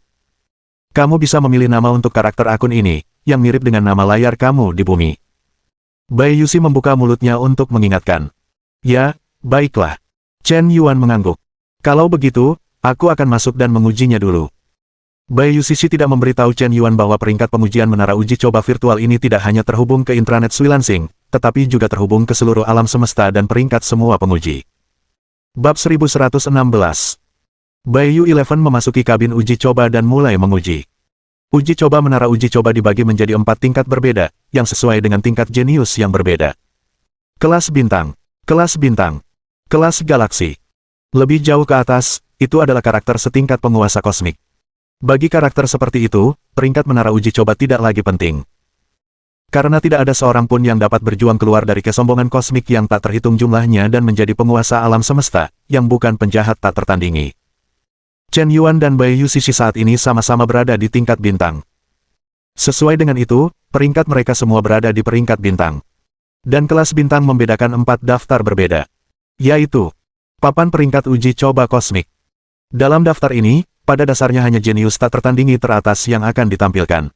Kamu bisa memilih nama untuk karakter akun ini, yang mirip dengan nama layar kamu di bumi. Bai Yuxi membuka mulutnya untuk mengingatkan. Ya, baiklah. Chen Yuan mengangguk. Kalau begitu, aku akan masuk dan mengujinya dulu. Bai Yuxi tidak memberitahu Chen Yuan bahwa peringkat pengujian menara uji coba virtual ini tidak hanya terhubung ke intranet Swilansing, tetapi juga terhubung ke seluruh alam semesta dan peringkat semua penguji. Bab 1116. Baiyu 11 memasuki kabin uji coba dan mulai menguji. Uji coba menara uji coba dibagi menjadi 4 tingkat berbeda, yang sesuai dengan tingkat jenius yang berbeda. Kelas bintang, kelas bintang, kelas galaksi. Lebih jauh ke atas, itu adalah karakter setingkat penguasa kosmik. Bagi karakter seperti itu, peringkat menara uji coba tidak lagi penting. Karena tidak ada seorang pun yang dapat berjuang keluar dari kesombongan kosmik yang tak terhitung jumlahnya dan menjadi penguasa alam semesta, yang bukan penjahat tak tertandingi. Chen Yuan dan Bai Yuxi saat ini sama-sama berada di tingkat bintang. Sesuai dengan itu, peringkat mereka semua berada di peringkat bintang. Dan kelas bintang membedakan 4 daftar berbeda. Yaitu, papan peringkat uji coba kosmik. Dalam daftar ini, pada dasarnya hanya jenius tak tertandingi teratas yang akan ditampilkan.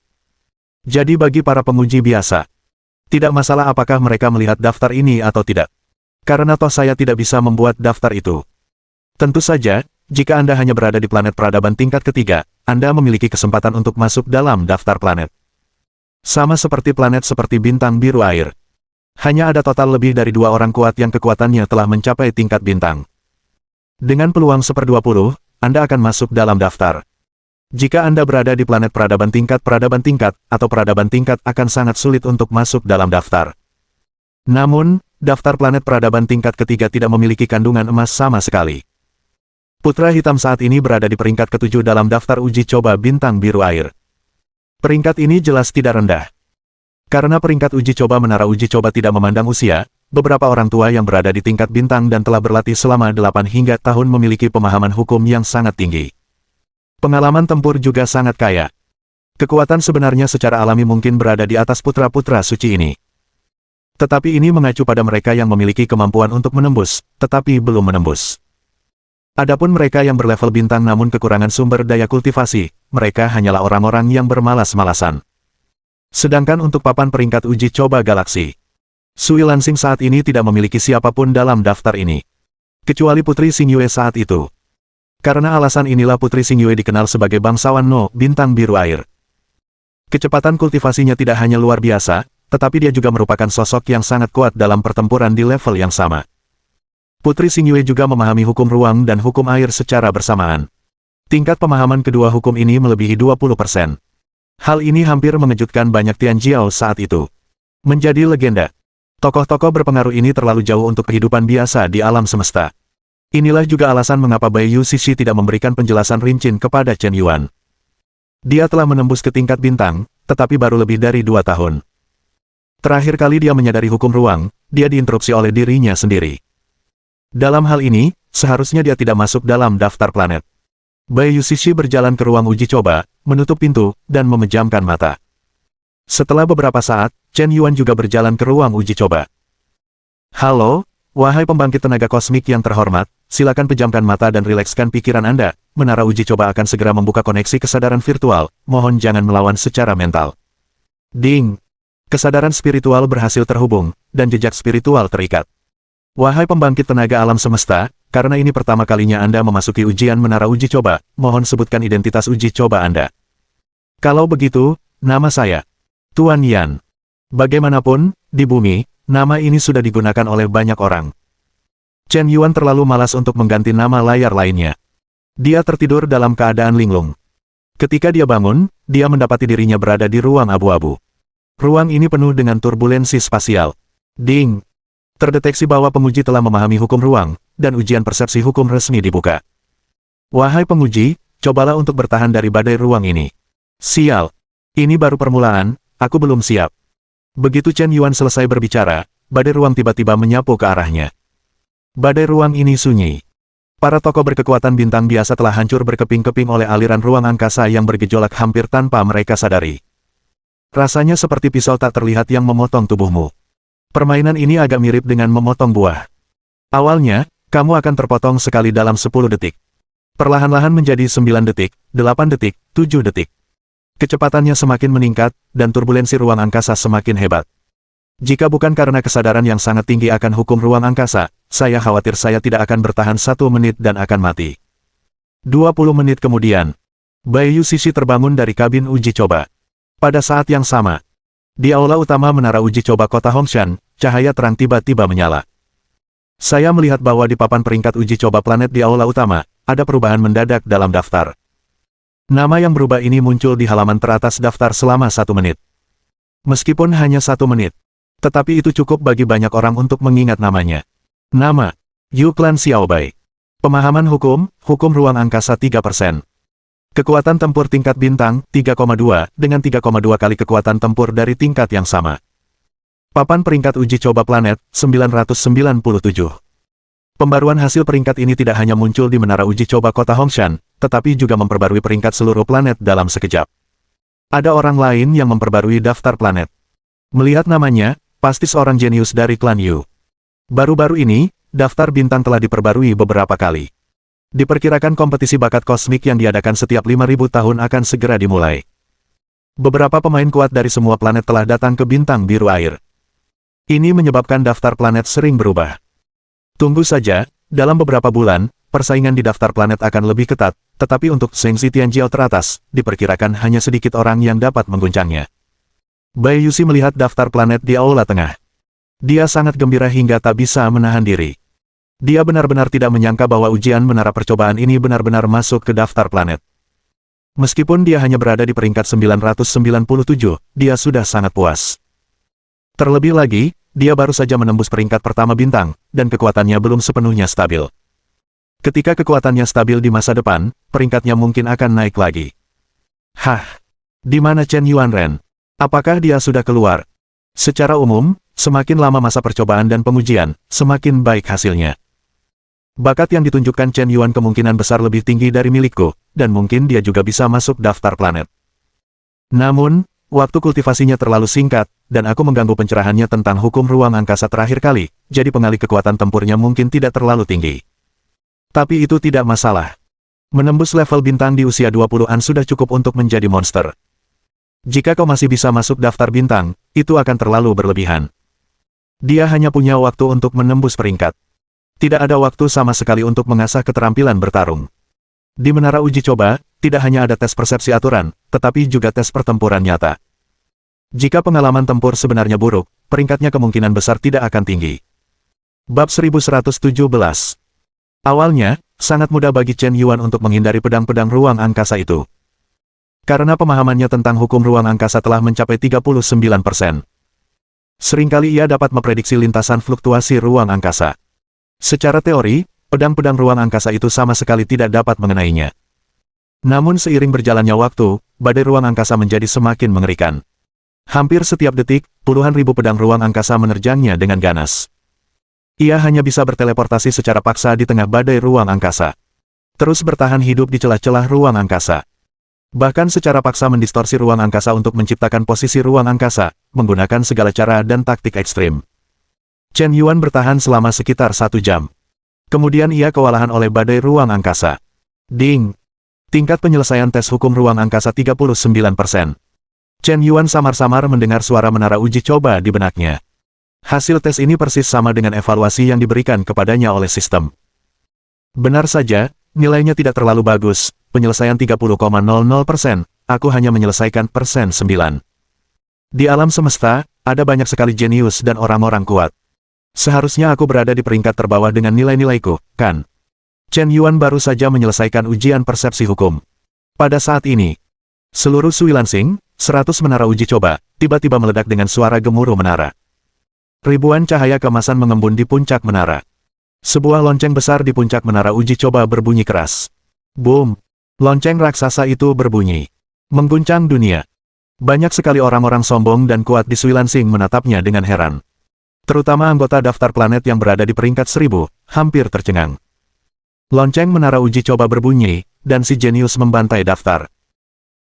Jadi bagi para penguji biasa, tidak masalah apakah mereka melihat daftar ini atau tidak. Karena toh saya tidak bisa membuat daftar itu. Tentu saja, jika Anda hanya berada di planet peradaban tingkat ketiga, Anda memiliki kesempatan untuk masuk dalam daftar planet. Sama seperti planet seperti bintang biru air. Hanya ada total lebih dari 2 orang kuat yang kekuatannya telah mencapai tingkat bintang. Dengan peluang 1/20, Anda akan masuk dalam daftar. Jika Anda berada di planet peradaban tingkat, atau peradaban tingkat akan sangat sulit untuk masuk dalam daftar. Namun, daftar planet peradaban tingkat ketiga tidak memiliki kandungan emas sama sekali. Putra Hitam saat ini berada di peringkat ke-7 dalam daftar uji coba bintang biru air. Peringkat ini jelas tidak rendah. Karena peringkat uji coba menara uji coba tidak memandang usia, beberapa orang tua yang berada di tingkat bintang dan telah berlatih selama 8 hingga tahun memiliki pemahaman hukum yang sangat tinggi. Pengalaman tempur juga sangat kaya. Kekuatan sebenarnya secara alami mungkin berada di atas putra-putra suci ini. Tetapi ini mengacu pada mereka yang memiliki kemampuan untuk menembus, tetapi belum menembus. Adapun mereka yang berlevel bintang namun kekurangan sumber daya kultivasi, mereka hanyalah orang-orang yang bermalas-malasan. Sedangkan untuk papan peringkat uji coba galaksi, Swilansing saat ini tidak memiliki siapapun dalam daftar ini. Kecuali Putri Xingyue saat itu. Karena alasan inilah Putri Xingyue dikenal sebagai bangsawan No, bintang biru air. Kecepatan kultivasinya tidak hanya luar biasa, tetapi dia juga merupakan sosok yang sangat kuat dalam pertempuran di level yang sama. Putri Xingyue juga memahami hukum ruang dan hukum air secara bersamaan. Tingkat pemahaman kedua hukum ini melebihi 20%. Hal ini hampir mengejutkan banyak Tianjiao saat itu. Menjadi legenda. Tokoh-tokoh berpengaruh ini terlalu jauh untuk kehidupan biasa di alam semesta. Inilah juga alasan mengapa Bai Yu Shishi tidak memberikan penjelasan rinci kepada Chen Yuan. Dia telah menembus ke tingkat bintang, tetapi baru lebih dari 2 tahun. Terakhir kali dia menyadari hukum ruang, dia diinterupsi oleh dirinya sendiri. Dalam hal ini, seharusnya dia tidak masuk dalam daftar planet. Bai Yu Shishi berjalan ke ruang uji coba, menutup pintu, dan memejamkan mata. Setelah beberapa saat, Chen Yuan juga berjalan ke ruang uji coba. Halo, wahai pembangkit tenaga kosmik yang terhormat, silakan pejamkan mata dan rilekskan pikiran Anda. Menara uji coba akan segera membuka koneksi kesadaran virtual, mohon jangan melawan secara mental. Ding! Kesadaran spiritual berhasil terhubung, dan jejak spiritual terikat. Wahai pembangkit tenaga alam semesta, karena ini pertama kalinya Anda memasuki ujian menara uji coba, mohon sebutkan identitas uji coba Anda. Kalau begitu, nama saya Tuan Yan. Bagaimanapun, di bumi, nama ini sudah digunakan oleh banyak orang. Chen Yuan terlalu malas untuk mengganti nama layar lainnya. Dia tertidur dalam keadaan linglung. Ketika dia bangun, dia mendapati dirinya berada di ruang abu-abu. Ruang ini penuh dengan turbulensi spasial. Ding! Terdeteksi bahwa penguji telah memahami hukum ruang, dan ujian persepsi hukum resmi dibuka. Wahai penguji, cobalah untuk bertahan dari badai ruang ini. Sial! Ini baru permulaan, aku belum siap. Begitu Chen Yuan selesai berbicara, badai ruang tiba-tiba menyapu ke arahnya. Badai ruang ini sunyi. Para tokoh berkekuatan bintang biasa telah hancur berkeping-keping oleh aliran ruang angkasa yang bergejolak hampir tanpa mereka sadari. Rasanya seperti pisau tak terlihat yang memotong tubuhmu. Permainan ini agak mirip dengan memotong buah. Awalnya, kamu akan terpotong sekali dalam 10 detik. Perlahan-lahan menjadi 9 detik, 8 detik, 7 detik. Kecepatannya semakin meningkat, dan turbulensi ruang angkasa semakin hebat. Jika bukan karena kesadaran yang sangat tinggi akan hukum ruang angkasa, saya khawatir saya tidak akan bertahan 1 menit dan akan mati. 20 menit kemudian, Bai Yu Shishi terbangun dari kabin uji coba. Pada saat yang sama, di aula utama menara uji coba kota Hongshan, cahaya terang tiba-tiba menyala. Saya melihat bahwa di papan peringkat uji coba planet di aula utama, ada perubahan mendadak dalam daftar. Nama yang berubah ini muncul di halaman teratas daftar selama 1 menit. Meskipun hanya 1 menit, tetapi itu cukup bagi banyak orang untuk mengingat namanya. Nama, Yu Clan Xiaobai. Pemahaman hukum ruang angkasa 3%. Kekuatan tempur tingkat bintang, 3,2, dengan 3,2 kali kekuatan tempur dari tingkat yang sama. Papan peringkat uji coba planet, 997. Pembaruan hasil peringkat ini tidak hanya muncul di menara uji coba kota Hongshan, tetapi juga memperbarui peringkat seluruh planet dalam sekejap. Ada orang lain yang memperbarui daftar planet. Melihat namanya, pasti seorang jenius dari klan Yu. Baru-baru ini, daftar bintang telah diperbarui beberapa kali. Diperkirakan kompetisi bakat kosmik yang diadakan setiap 5.000 tahun akan segera dimulai. Beberapa pemain kuat dari semua planet telah datang ke bintang biru air. Ini menyebabkan daftar planet sering berubah. Tunggu saja, dalam beberapa bulan, persaingan di daftar planet akan lebih ketat, tetapi untuk Shengxi Tianjiao teratas, diperkirakan hanya sedikit orang yang dapat mengguncangnya. Bai Yuxi melihat daftar planet di aula tengah. Dia sangat gembira hingga tak bisa menahan diri. Dia benar-benar tidak menyangka bahwa ujian menara percobaan ini benar-benar masuk ke daftar planet. Meskipun dia hanya berada di peringkat 997, dia sudah sangat puas. Terlebih lagi, dia baru saja menembus peringkat pertama bintang, dan kekuatannya belum sepenuhnya stabil. Ketika kekuatannya stabil di masa depan, peringkatnya mungkin akan naik lagi. Hah? Di mana Chen Yuanren? Apakah dia sudah keluar? Secara umum, semakin lama masa percobaan dan pengujian, semakin baik hasilnya. Bakat yang ditunjukkan Chen Yuan kemungkinan besar lebih tinggi dari milikku, dan mungkin dia juga bisa masuk daftar planet. Namun, waktu kultivasinya terlalu singkat, dan aku mengganggu pencerahannya tentang hukum ruang angkasa terakhir kali, jadi pengalih kekuatan tempurnya mungkin tidak terlalu tinggi. Tapi itu tidak masalah. Menembus level bintang di usia 20-an sudah cukup untuk menjadi monster. Jika kau masih bisa masuk daftar bintang, itu akan terlalu berlebihan. Dia hanya punya waktu untuk menembus peringkat. Tidak ada waktu sama sekali untuk mengasah keterampilan bertarung. Di menara uji coba, tidak hanya ada tes persepsi aturan, tetapi juga tes pertempuran nyata. Jika pengalaman tempur sebenarnya buruk, peringkatnya kemungkinan besar tidak akan tinggi. Bab 1117. Awalnya, sangat mudah bagi Chen Yuan untuk menghindari pedang-pedang ruang angkasa itu. Karena pemahamannya tentang hukum ruang angkasa telah mencapai 39%. Seringkali ia dapat memprediksi lintasan fluktuasi ruang angkasa. Secara teori, pedang-pedang ruang angkasa itu sama sekali tidak dapat mengenainya. Namun seiring berjalannya waktu, badai ruang angkasa menjadi semakin mengerikan. Hampir setiap detik, puluhan ribu pedang ruang angkasa menerjangnya dengan ganas. Ia hanya bisa berteleportasi secara paksa di tengah badai ruang angkasa. Terus bertahan hidup di celah-celah ruang angkasa. Bahkan secara paksa mendistorsi ruang angkasa untuk menciptakan posisi ruang angkasa, menggunakan segala cara dan taktik ekstrim. Chen Yuan bertahan selama sekitar 1 jam. Kemudian ia kewalahan oleh badai ruang angkasa. Ding! Tingkat penyelesaian tes hukum ruang angkasa 39%. Chen Yuan samar-samar mendengar suara menara uji coba di benaknya. Hasil tes ini persis sama dengan evaluasi yang diberikan kepadanya oleh sistem. Benar saja, nilainya tidak terlalu bagus, penyelesaian 30,00%, aku hanya menyelesaikan persen 9. Di alam semesta, ada banyak sekali jenius dan orang-orang kuat. Seharusnya aku berada di peringkat terbawah dengan nilai-nilaiku, kan? Chen Yuan baru saja menyelesaikan ujian persepsi hukum. Pada saat ini, seluruh Sui Lansing, 100 menara uji coba, tiba-tiba meledak dengan suara gemuruh menara. Ribuan cahaya keemasan mengembun di puncak menara. Sebuah lonceng besar di puncak menara uji coba berbunyi keras. Boom! Lonceng raksasa itu berbunyi. Mengguncang dunia. Banyak sekali orang-orang sombong dan kuat di Sui Lansing menatapnya dengan heran. Terutama anggota daftar planet yang berada di peringkat 1000, hampir tercengang. Lonceng menara uji coba berbunyi, dan si jenius membantai daftar.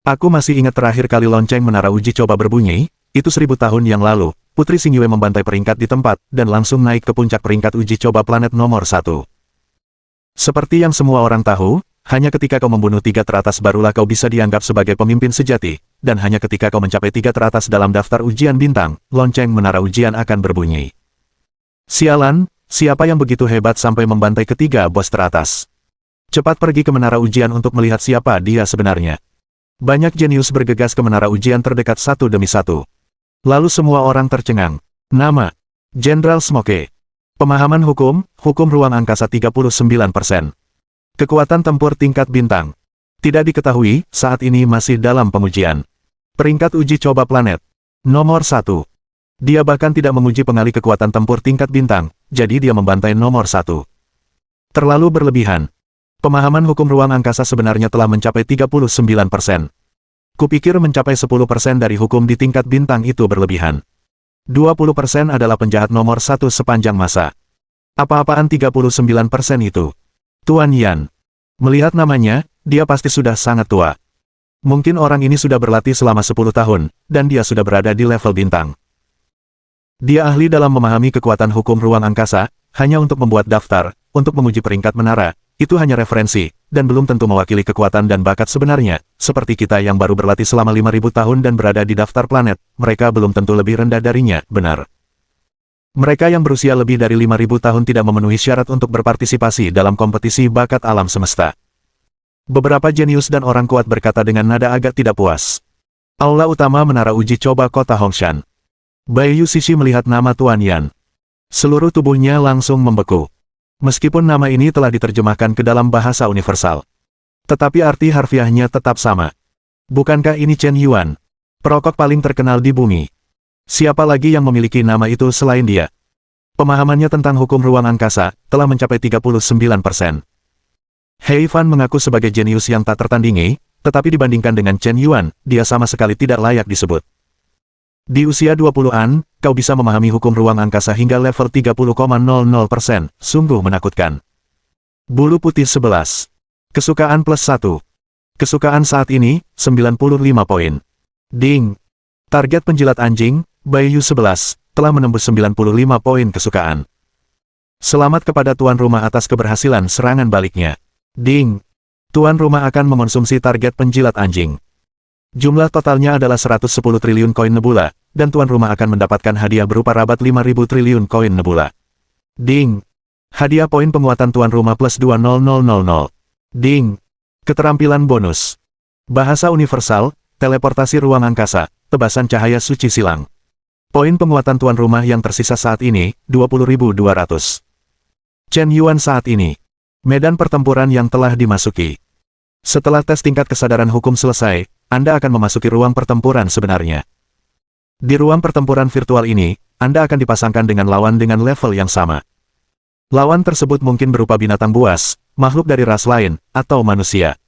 Aku masih ingat terakhir kali lonceng menara uji coba berbunyi, itu 1000 tahun yang lalu, Putri Xingyue membantai peringkat di tempat, dan langsung naik ke puncak peringkat uji coba planet nomor 1. Seperti yang semua orang tahu, hanya ketika kau membunuh 3 teratas barulah kau bisa dianggap sebagai pemimpin sejati, dan hanya ketika kau mencapai 3 teratas dalam daftar ujian bintang, lonceng menara ujian akan berbunyi. Sialan, siapa yang begitu hebat sampai membantai ketiga bos teratas? Cepat pergi ke menara ujian untuk melihat siapa dia sebenarnya. Banyak jenius bergegas ke menara ujian terdekat satu demi satu. Lalu semua orang tercengang. Nama: Jenderal Smoke. Pemahaman hukum ruang angkasa 39%. Kekuatan tempur tingkat bintang. Tidak diketahui, saat ini masih dalam pengujian. Peringkat uji coba planet. Nomor 1. Dia bahkan tidak menguji pengali kekuatan tempur tingkat bintang, jadi dia membantai nomor 1. Terlalu berlebihan. Pemahaman hukum ruang angkasa sebenarnya telah mencapai 39%. Kupikir mencapai 10% dari hukum di tingkat bintang itu berlebihan. 20% adalah penjahat nomor 1 sepanjang masa. Apa-apaan 39% itu? Tuan Yan. Melihat namanya, dia pasti sudah sangat tua. Mungkin orang ini sudah berlatih selama 10 tahun, dan dia sudah berada di level bintang. Dia ahli dalam memahami kekuatan hukum ruang angkasa, hanya untuk membuat daftar, untuk menguji peringkat menara, itu hanya referensi, dan belum tentu mewakili kekuatan dan bakat sebenarnya, seperti kita yang baru berlatih selama 5000 tahun dan berada di daftar planet, mereka belum tentu lebih rendah darinya, benar. Mereka yang berusia lebih dari 5000 tahun tidak memenuhi syarat untuk berpartisipasi dalam kompetisi bakat alam semesta. Beberapa jenius dan orang kuat berkata dengan nada agak tidak puas. Aula utama menara uji coba kota Hongshan. Bai Yu Shishi melihat nama Tuan Yan. Seluruh tubuhnya langsung membeku. Meskipun nama ini telah diterjemahkan ke dalam bahasa universal. Tetapi arti harfiahnya tetap sama. Bukankah ini Chen Yuan? Perokok paling terkenal di bumi. Siapa lagi yang memiliki nama itu selain dia? Pemahamannya tentang hukum ruang angkasa telah mencapai 39%. Hei Fan mengaku sebagai jenius yang tak tertandingi, tetapi dibandingkan dengan Chen Yuan, dia sama sekali tidak layak disebut. Di usia 20-an, kau bisa memahami hukum ruang angkasa hingga level 30,00%, sungguh menakutkan. Bulu putih 11. Kesukaan plus 1. Kesukaan saat ini, 95 poin. Ding! Target penjilat anjing, Bai Yu 11, telah menembus 95 poin kesukaan. Selamat kepada tuan rumah atas keberhasilan serangan baliknya. Ding! Tuan rumah akan mengonsumsi target penjilat anjing. Jumlah totalnya adalah 110 triliun koin nebula, dan tuan rumah akan mendapatkan hadiah berupa rabat 5000 triliun koin nebula. Ding! Hadiah poin penguatan tuan rumah plus 20000. Ding! Keterampilan bonus. Bahasa universal, teleportasi ruang angkasa, tebasan cahaya suci silang. Poin penguatan tuan rumah yang tersisa saat ini, 20.200. Chen Yuan saat ini. Medan pertempuran yang telah dimasuki. Setelah tes tingkat kesadaran hukum selesai, Anda akan memasuki ruang pertempuran sebenarnya. Di ruang pertempuran virtual ini, Anda akan dipasangkan dengan lawan dengan level yang sama. Lawan tersebut mungkin berupa binatang buas, makhluk dari ras lain, atau manusia.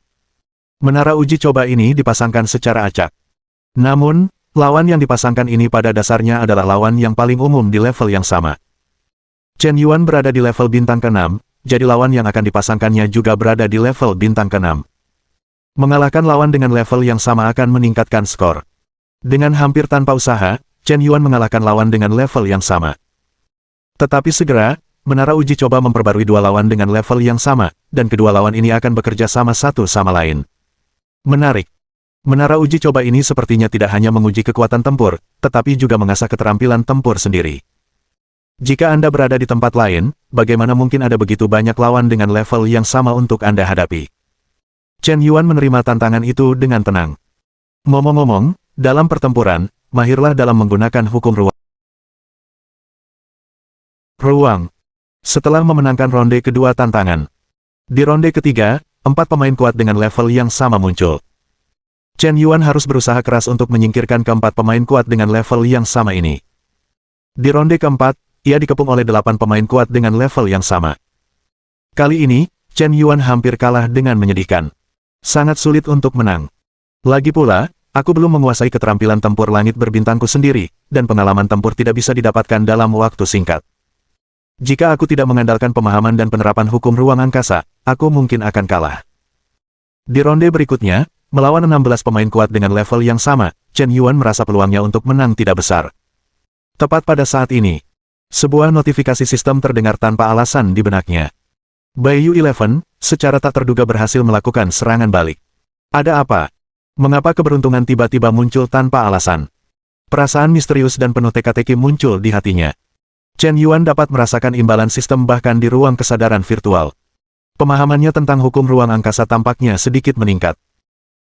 Menara uji coba ini dipasangkan secara acak. Namun, lawan yang dipasangkan ini pada dasarnya adalah lawan yang paling umum di level yang sama. Chen Yuan berada di level bintang ke-6, jadi lawan yang akan dipasangkannya juga berada di level bintang ke-6. Mengalahkan lawan dengan level yang sama akan meningkatkan skor. Dengan hampir tanpa usaha, Chen Yuan mengalahkan lawan dengan level yang sama. Tetapi segera, menara uji coba memperbarui dua lawan dengan level yang sama, dan kedua lawan ini akan bekerja sama satu sama lain. Menarik. Menara uji coba ini sepertinya tidak hanya menguji kekuatan tempur, tetapi juga mengasah keterampilan tempur sendiri. Jika Anda berada di tempat lain, bagaimana mungkin ada begitu banyak lawan dengan level yang sama untuk Anda hadapi? Chen Yuan menerima tantangan itu dengan tenang. Ngomong-ngomong, dalam pertempuran, mahirlah dalam menggunakan hukum ruang. Setelah memenangkan ronde kedua tantangan. Di ronde ketiga, 4 pemain kuat dengan level yang sama muncul. Chen Yuan harus berusaha keras untuk menyingkirkan keempat pemain kuat dengan level yang sama ini. Di ronde keempat, ia dikepung oleh 8 pemain kuat dengan level yang sama. Kali ini, Chen Yuan hampir kalah dengan menyedihkan. Sangat sulit untuk menang. Lagi pula, aku belum menguasai keterampilan tempur langit berbintangku sendiri, dan pengalaman tempur tidak bisa didapatkan dalam waktu singkat. Jika aku tidak mengandalkan pemahaman dan penerapan hukum ruang angkasa, aku mungkin akan kalah. Di ronde berikutnya, melawan 16 pemain kuat dengan level yang sama, Chen Yuan merasa peluangnya untuk menang tidak besar. Tepat pada saat ini, sebuah notifikasi sistem terdengar tanpa alasan di benaknya. Baiyu 11, secara tak terduga berhasil melakukan serangan balik. Ada apa? Mengapa keberuntungan tiba-tiba muncul tanpa alasan? Perasaan misterius dan penuh teka-teki muncul di hatinya. Chen Yuan dapat merasakan imbalan sistem bahkan di ruang kesadaran virtual. Pemahamannya tentang hukum ruang angkasa tampaknya sedikit meningkat.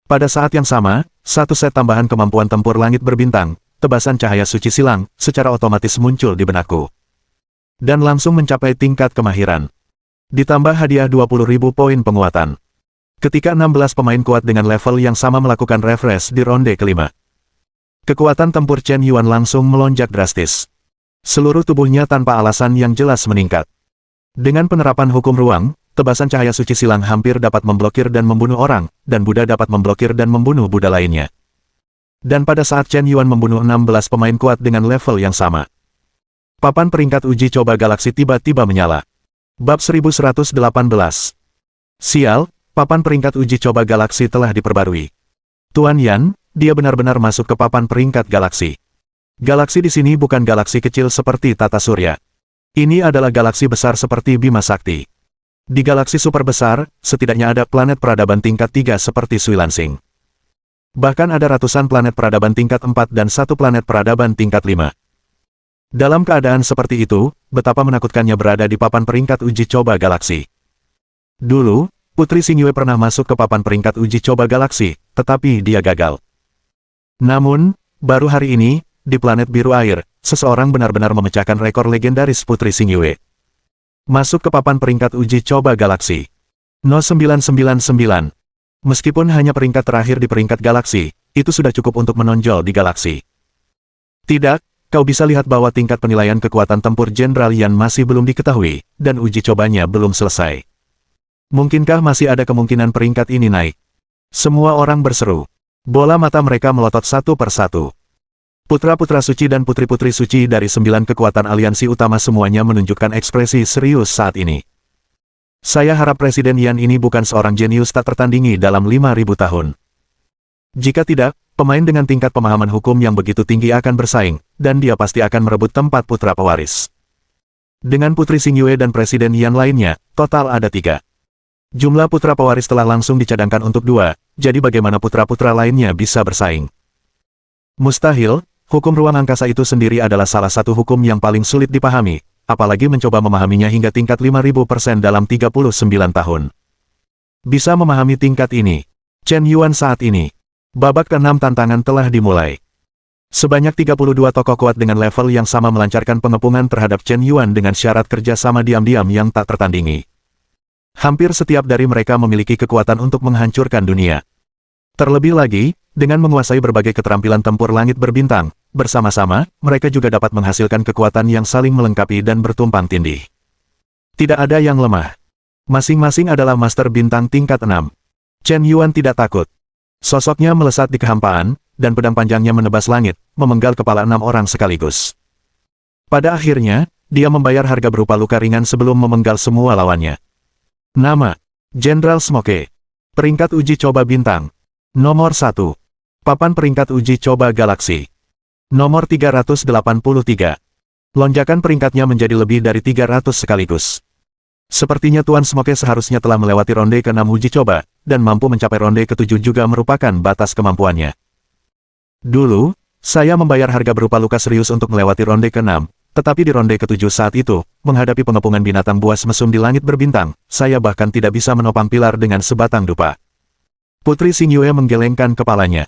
Pada saat yang sama, satu set tambahan kemampuan tempur langit berbintang, tebasan cahaya suci silang, secara otomatis muncul di benakku. Dan langsung mencapai tingkat kemahiran. Ditambah hadiah 20.000 poin penguatan. Ketika 16 pemain kuat dengan level yang sama melakukan refresh di ronde kelima. Kekuatan tempur Chen Yuan langsung melonjak drastis. Seluruh tubuhnya tanpa alasan yang jelas meningkat. Dengan penerapan hukum ruang, tebasan cahaya suci silang hampir dapat memblokir dan membunuh orang, dan Buddha dapat memblokir dan membunuh Buddha lainnya. Dan pada saat Chen Yuan membunuh 16 pemain kuat dengan level yang sama. Papan peringkat uji coba galaksi tiba-tiba menyala. Bab 1118. Sial, papan peringkat uji coba galaksi telah diperbarui. Tuan Yan, dia benar-benar masuk ke papan peringkat galaksi. Galaksi di sini bukan galaksi kecil seperti Tata Surya. Ini adalah galaksi besar seperti Bima Sakti. Di galaksi super besar, setidaknya ada planet peradaban tingkat 3 seperti Swilansing. Bahkan ada ratusan planet peradaban tingkat 4 dan satu planet peradaban tingkat 5. Dalam keadaan seperti itu, betapa menakutkannya berada di papan peringkat uji coba galaksi. Dulu, Putri Xingyue pernah masuk ke papan peringkat uji coba galaksi, tetapi dia gagal. Namun, baru hari ini, di planet biru air, seseorang benar-benar memecahkan rekor legendaris Putri Xingyue. Masuk ke papan peringkat uji coba galaksi. No 999. Meskipun hanya peringkat terakhir di peringkat galaksi, itu sudah cukup untuk menonjol di galaksi. Tidak, kau bisa lihat bahwa tingkat penilaian kekuatan tempur Jenderal Yan masih belum diketahui, dan uji cobanya belum selesai. Mungkinkah masih ada kemungkinan peringkat ini naik? Semua orang berseru. Bola mata mereka melotot satu per satu. Putra-putra suci dan putri-putri suci dari 9 kekuatan aliansi utama semuanya menunjukkan ekspresi serius saat ini. Saya harap Presiden Yan ini bukan seorang jenius tak tertandingi dalam 5.000 tahun. Jika tidak, pemain dengan tingkat pemahaman hukum yang begitu tinggi akan bersaing, dan dia pasti akan merebut tempat putra pewaris. Dengan Putri Xingyue dan Presiden Yan lainnya, total ada 3. Jumlah putra pewaris telah langsung dicadangkan untuk 2, jadi bagaimana putra-putra lainnya bisa bersaing? Mustahil. Hukum ruang angkasa itu sendiri adalah salah satu hukum yang paling sulit dipahami, apalagi mencoba memahaminya hingga tingkat 5000% dalam 39 tahun. Bisa memahami tingkat ini. Chen Yuan saat ini. Babak ke-6 tantangan telah dimulai. Sebanyak 32 tokoh kuat dengan level yang sama melancarkan pengepungan terhadap Chen Yuan dengan syarat kerjasama diam-diam yang tak tertandingi. Hampir setiap dari mereka memiliki kekuatan untuk menghancurkan dunia. Terlebih lagi, dengan menguasai berbagai keterampilan tempur langit berbintang, bersama-sama, mereka juga dapat menghasilkan kekuatan yang saling melengkapi dan bertumpang tindih. Tidak ada yang lemah. Masing-masing adalah master bintang tingkat 6. Chen Yuan tidak takut. Sosoknya melesat di kehampaan, dan pedang panjangnya menebas langit, memenggal kepala 6 orang sekaligus. Pada akhirnya, dia membayar harga berupa luka ringan sebelum memenggal semua lawannya. Nama: Jenderal Smoke. Peringkat uji coba bintang. Nomor 1. Papan peringkat uji coba galaksi. Nomor 383. Lonjakan peringkatnya menjadi lebih dari 300 sekaligus. Sepertinya Tuan Smoke seharusnya telah melewati ronde ke-6 uji coba, dan mampu mencapai ronde ke-7 juga merupakan batas kemampuannya. Dulu, saya membayar harga berupa luka serius untuk melewati ronde ke-6, tetapi di ronde ke-7 saat itu, menghadapi pengepungan binatang buas mesum di langit berbintang, saya bahkan tidak bisa menopang pilar dengan sebatang dupa. Putri Xingyue menggelengkan kepalanya.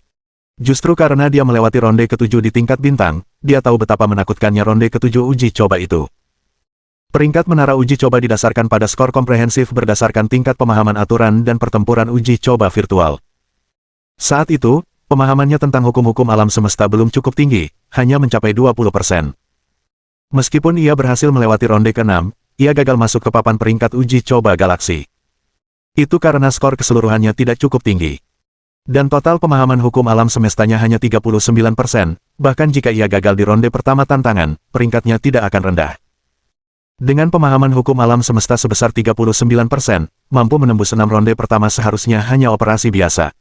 Justru karena dia melewati ronde ke-7 di tingkat bintang, dia tahu betapa menakutkannya ronde ke-7 uji coba itu. Peringkat menara uji coba didasarkan pada skor komprehensif berdasarkan tingkat pemahaman aturan dan pertempuran uji coba virtual. Saat itu, pemahamannya tentang hukum-hukum alam semesta belum cukup tinggi, hanya mencapai 20%. Meskipun ia berhasil melewati ronde ke-6, ia gagal masuk ke papan peringkat uji coba galaksi. Itu karena skor keseluruhannya tidak cukup tinggi. Dan total pemahaman hukum alam semestanya hanya 39%, bahkan jika ia gagal di ronde pertama tantangan, peringkatnya tidak akan rendah. Dengan pemahaman hukum alam semesta sebesar 39%, mampu menembus 6 ronde pertama seharusnya hanya operasi biasa.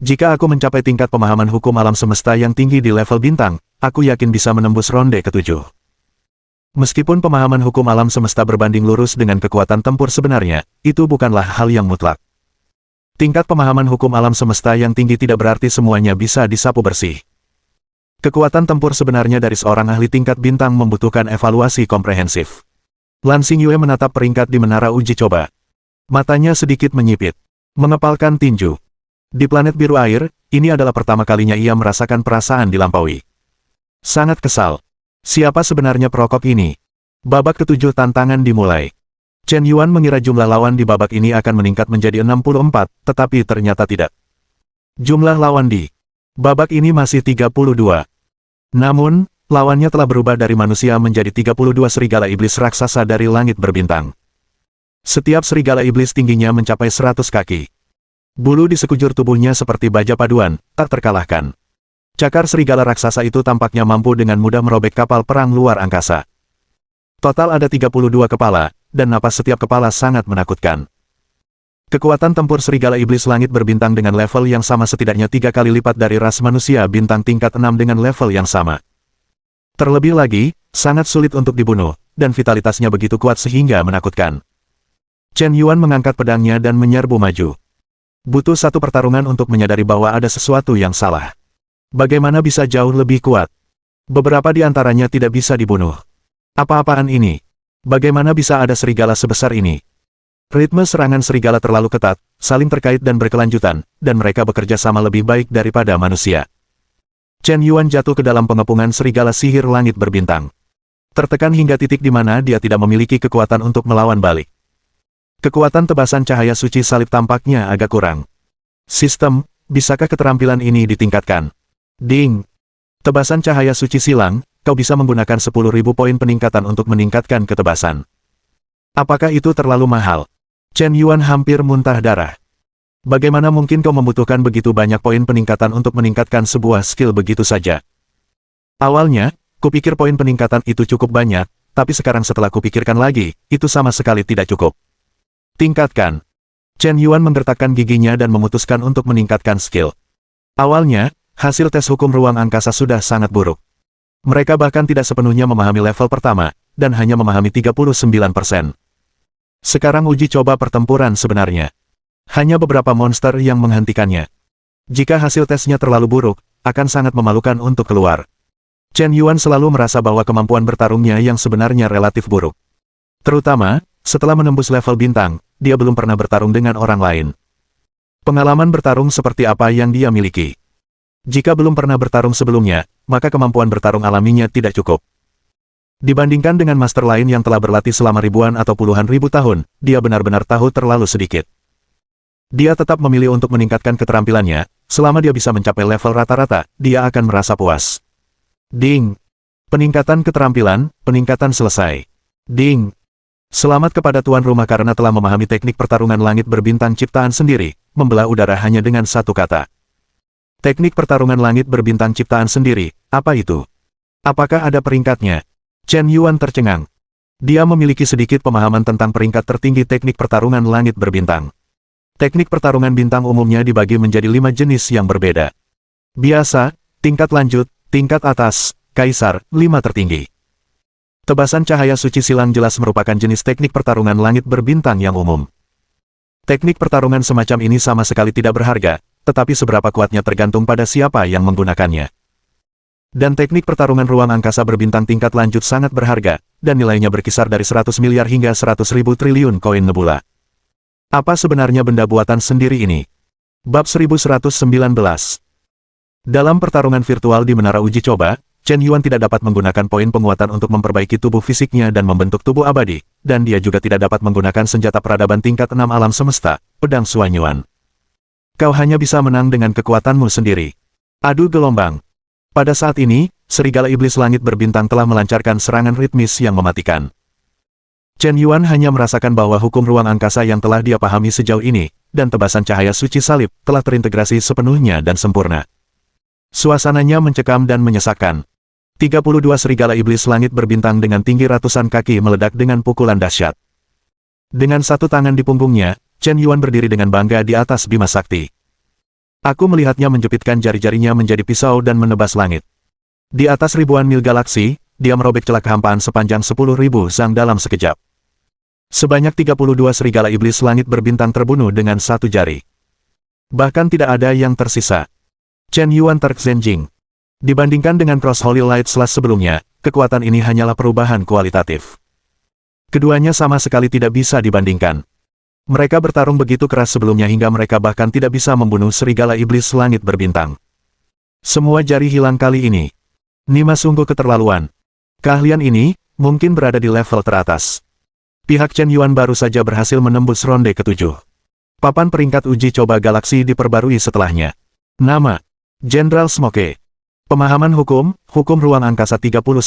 Jika aku mencapai tingkat pemahaman hukum alam semesta yang tinggi di level bintang, aku yakin bisa menembus ronde ke-7. Meskipun pemahaman hukum alam semesta berbanding lurus dengan kekuatan tempur sebenarnya, itu bukanlah hal yang mutlak. Tingkat pemahaman hukum alam semesta yang tinggi tidak berarti semuanya bisa disapu bersih. Kekuatan tempur sebenarnya dari seorang ahli tingkat bintang membutuhkan evaluasi komprehensif. Lan Xingyue menatap peringkat di menara uji coba. Matanya sedikit menyipit. Mengepalkan tinju. Di planet biru air, ini adalah pertama kalinya ia merasakan perasaan dilampaui. Sangat kesal. Siapa sebenarnya perokok ini? Babak ke-7 tantangan dimulai. Chen Yuan mengira jumlah lawan di babak ini akan meningkat menjadi 64, tetapi ternyata tidak. Jumlah lawan di babak ini masih 32. Namun, lawannya telah berubah dari manusia menjadi 32 serigala iblis raksasa dari langit berbintang. Setiap serigala iblis tingginya mencapai 100 kaki. Bulu di sekujur tubuhnya seperti baja paduan, tak terkalahkan. Cakar serigala raksasa itu tampaknya mampu dengan mudah merobek kapal perang luar angkasa. Total ada 32 kepala, dan napas setiap kepala sangat menakutkan. Kekuatan tempur serigala iblis langit berbintang dengan level yang sama setidaknya 3 kali lipat dari ras manusia bintang tingkat 6 dengan level yang sama. Terlebih lagi, sangat sulit untuk dibunuh, dan vitalitasnya begitu kuat sehingga menakutkan. Chen Yuan mengangkat pedangnya dan menyerbu maju. Butuh satu pertarungan untuk menyadari bahwa ada sesuatu yang salah. Bagaimana bisa jauh lebih kuat? Beberapa di antaranya tidak bisa dibunuh. Apa-apaan ini? Bagaimana bisa ada serigala sebesar ini? Ritme serangan serigala terlalu ketat, saling terkait dan berkelanjutan, dan mereka bekerja sama lebih baik daripada manusia. Chen Yuan jatuh ke dalam pengepungan serigala sihir langit berbintang. Tertekan hingga titik di mana dia tidak memiliki kekuatan untuk melawan balik. Kekuatan tebasan cahaya suci salib tampaknya agak kurang. Sistem, bisakah keterampilan ini ditingkatkan? Ding! Tebasan cahaya suci silang, kau bisa menggunakan 10.000 poin peningkatan untuk meningkatkan ketebasan. Apakah itu terlalu mahal? Chen Yuan hampir muntah darah. Bagaimana mungkin kau membutuhkan begitu banyak poin peningkatan untuk meningkatkan sebuah skill begitu saja? Awalnya, kupikir poin peningkatan itu cukup banyak, tapi sekarang setelah kupikirkan lagi, itu sama sekali tidak cukup. Tingkatkan. Chen Yuan menggertakkan giginya dan memutuskan untuk meningkatkan skill. Awalnya, hasil tes hukum ruang angkasa sudah sangat buruk. Mereka bahkan tidak sepenuhnya memahami level pertama, dan hanya memahami 39%. Sekarang uji coba pertempuran sebenarnya. Hanya beberapa monster yang menghentikannya. Jika hasil tesnya terlalu buruk, akan sangat memalukan untuk keluar. Chen Yuan selalu merasa bahwa kemampuan bertarungnya yang sebenarnya relatif buruk. Terutama, setelah menembus level bintang, dia belum pernah bertarung dengan orang lain. Pengalaman bertarung seperti apa yang dia miliki? Jika belum pernah bertarung sebelumnya, maka kemampuan bertarung alaminya tidak cukup. Dibandingkan dengan master lain yang telah berlatih selama ribuan atau puluhan ribu tahun, dia benar-benar tahu terlalu sedikit. Dia tetap memilih untuk meningkatkan keterampilannya, selama dia bisa mencapai level rata-rata, dia akan merasa puas. Ding! Peningkatan keterampilan, peningkatan selesai. Ding! Selamat kepada tuan rumah karena telah memahami teknik pertarungan langit berbintang ciptaan sendiri, membelah udara hanya dengan satu kata. Teknik pertarungan langit berbintang ciptaan sendiri, apa itu? Apakah ada peringkatnya? Chen Yuan tercengang. Dia memiliki sedikit pemahaman tentang peringkat tertinggi teknik pertarungan langit berbintang. Teknik pertarungan bintang umumnya dibagi menjadi 5 jenis yang berbeda. Biasa, tingkat lanjut, tingkat atas, kaisar, 5 tertinggi. Tebasan cahaya suci silang jelas merupakan jenis teknik pertarungan langit berbintang yang umum. Teknik pertarungan semacam ini sama sekali tidak berharga, tetapi seberapa kuatnya tergantung pada siapa yang menggunakannya. Dan teknik pertarungan ruang angkasa berbintang tingkat lanjut sangat berharga, dan nilainya berkisar dari 100 miliar hingga 100.000 triliun koin nebula. Apa sebenarnya benda buatan sendiri ini? Bab 1119. Dalam pertarungan virtual di menara uji coba, Chen Yuan tidak dapat menggunakan poin penguatan untuk memperbaiki tubuh fisiknya dan membentuk tubuh abadi, dan dia juga tidak dapat menggunakan senjata peradaban tingkat 6 alam semesta, pedang Suan Yuan. Kau hanya bisa menang dengan kekuatanmu sendiri. Adu gelombang. Pada saat ini, serigala iblis langit berbintang telah melancarkan serangan ritmis yang mematikan. Chen Yuan hanya merasakan bahwa hukum ruang angkasa yang telah dia pahami sejauh ini, dan tebasan cahaya suci salib, telah terintegrasi sepenuhnya dan sempurna. Suasananya mencekam dan menyesakkan. 32 serigala iblis langit berbintang dengan tinggi ratusan kaki meledak dengan pukulan dahsyat. Dengan satu tangan di punggungnya, Chen Yuan berdiri dengan bangga di atas Bima Sakti. Aku melihatnya menjepitkan jari-jarinya menjadi pisau dan menebas langit. Di atas ribuan mil galaksi, dia merobek celah kehampaan sepanjang 10.000 zang dalam sekejap. Sebanyak 32 serigala iblis langit berbintang terbunuh dengan satu jari. Bahkan tidak ada yang tersisa. Chen Yuan terksenjing. Dibandingkan dengan Cross Holy Light Slash sebelumnya, kekuatan ini hanyalah perubahan kualitatif. Keduanya sama sekali tidak bisa dibandingkan. Mereka bertarung begitu keras sebelumnya hingga mereka bahkan tidak bisa membunuh serigala iblis langit berbintang. Semua jari hilang kali ini. Nima sungguh keterlaluan. Keahlian ini, mungkin berada di level teratas. Pihak Chen Yuan baru saja berhasil menembus ronde ke-7. Papan peringkat uji coba galaksi diperbarui setelahnya. Nama: Jenderal Smoke. Pemahaman hukum ruang angkasa 39%.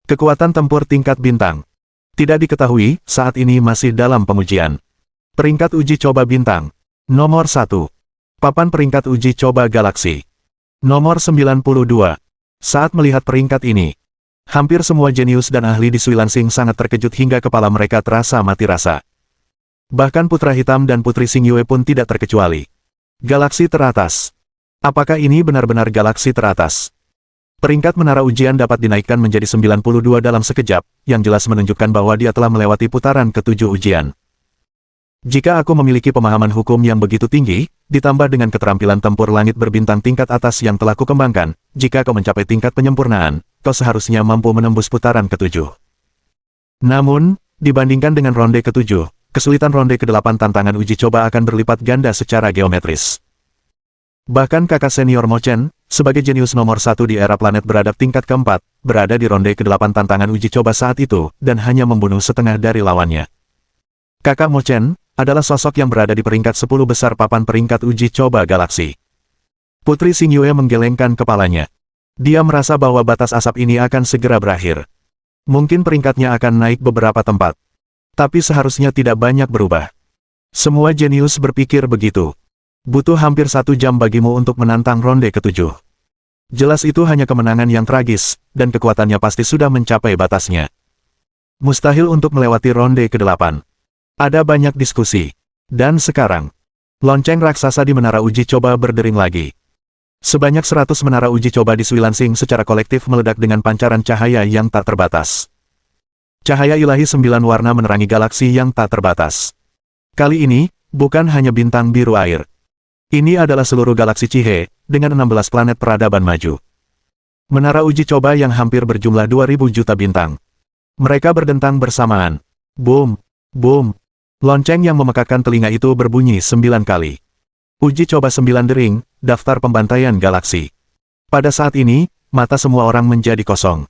Kekuatan tempur tingkat bintang. Tidak diketahui, saat ini masih dalam pengujian. Peringkat uji coba bintang. Nomor 1. Papan peringkat uji coba galaksi. Nomor 92. Saat melihat peringkat ini, hampir semua jenius dan ahli di Suilansing sangat terkejut hingga kepala mereka terasa mati rasa. Bahkan Putra Hitam dan Putri Xingyue pun tidak terkecuali. Galaksi teratas. Apakah ini benar-benar galaksi teratas? Peringkat menara ujian dapat dinaikkan menjadi 92 dalam sekejap, yang jelas menunjukkan bahwa dia telah melewati putaran ke-7 ujian. Jika aku memiliki pemahaman hukum yang begitu tinggi, ditambah dengan keterampilan tempur langit berbintang tingkat atas yang telah kukembangkan, jika kau mencapai tingkat penyempurnaan, kau seharusnya mampu menembus putaran ke-7. Namun, dibandingkan dengan ronde ke-7, kesulitan ronde ke-8 tantangan uji coba akan berlipat ganda secara geometris. Bahkan kakak senior Mo Chen, sebagai jenius nomor 1 di era planet beradab tingkat ke-4, berada di ronde ke-8 tantangan uji coba saat itu, dan hanya membunuh setengah dari lawannya. Kakak Mo Chen adalah sosok yang berada di peringkat 10 besar papan peringkat uji coba galaksi. Putri Xingyue menggelengkan kepalanya. Dia merasa bahwa batas asap ini akan segera berakhir. Mungkin peringkatnya akan naik beberapa tempat. Tapi seharusnya tidak banyak berubah. Semua jenius berpikir begitu. Butuh hampir 1 jam bagimu untuk menantang ronde ke-7. Jelas itu hanya kemenangan yang tragis, dan kekuatannya pasti sudah mencapai batasnya. Mustahil untuk melewati ronde ke-8. Ada banyak diskusi. Dan sekarang, lonceng raksasa di menara uji coba berdering lagi. Sebanyak 100 menara uji coba di Suilansing secara kolektif meledak dengan pancaran cahaya yang tak terbatas. Cahaya ilahi 9 warna menerangi galaksi yang tak terbatas. Kali ini, bukan hanya bintang biru air. Ini adalah seluruh galaksi Cihe, dengan 16 planet peradaban maju. Menara uji coba yang hampir berjumlah 2000 juta bintang. Mereka berdentang bersamaan. Boom! Boom! Lonceng yang memekakkan telinga itu berbunyi 9 kali. Uji coba 9 dering, daftar pembantaian galaksi. Pada saat ini, mata semua orang menjadi kosong.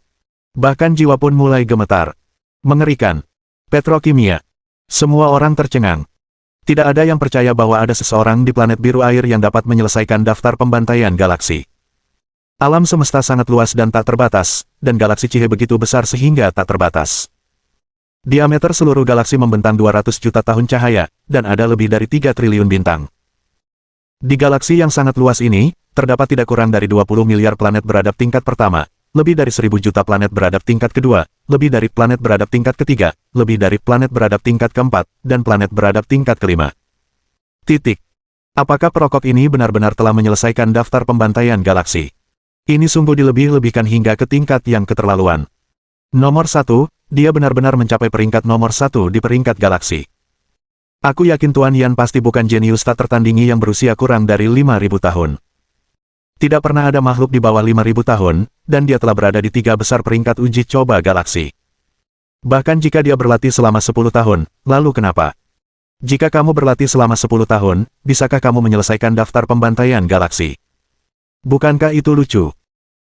Bahkan jiwa pun mulai gemetar. Mengerikan. Petrokimia. Semua orang tercengang. Tidak ada yang percaya bahwa ada seseorang di planet biru air yang dapat menyelesaikan daftar pembantaian galaksi. Alam semesta sangat luas dan tak terbatas, dan galaksi Chihye begitu besar sehingga tak terbatas. Diameter seluruh galaksi membentang 200 juta tahun cahaya, dan ada lebih dari 3 triliun bintang. Di galaksi yang sangat luas ini, terdapat tidak kurang dari 20 miliar planet beradab tingkat pertama, lebih dari 1000 juta planet beradab tingkat kedua, lebih dari planet beradab tingkat ketiga, lebih dari planet beradab tingkat keempat, dan planet beradab tingkat kelima. Titik. Apakah perokok ini benar-benar telah menyelesaikan daftar pembantaian galaksi? Ini sungguh dilebih-lebihkan hingga ke tingkat yang keterlaluan. Nomor 1, dia benar-benar mencapai peringkat nomor 1 di peringkat galaksi. Aku yakin Tuan Yan pasti bukan jenius tak tertandingi yang berusia kurang dari 5.000 tahun. Tidak pernah ada makhluk di bawah 5.000 tahun, dan dia telah berada di 3 besar peringkat uji coba galaksi. Bahkan jika dia berlatih selama 10 tahun, lalu kenapa? Jika kamu berlatih selama 10 tahun, bisakah kamu menyelesaikan daftar pembantaian galaksi? Bukankah itu lucu?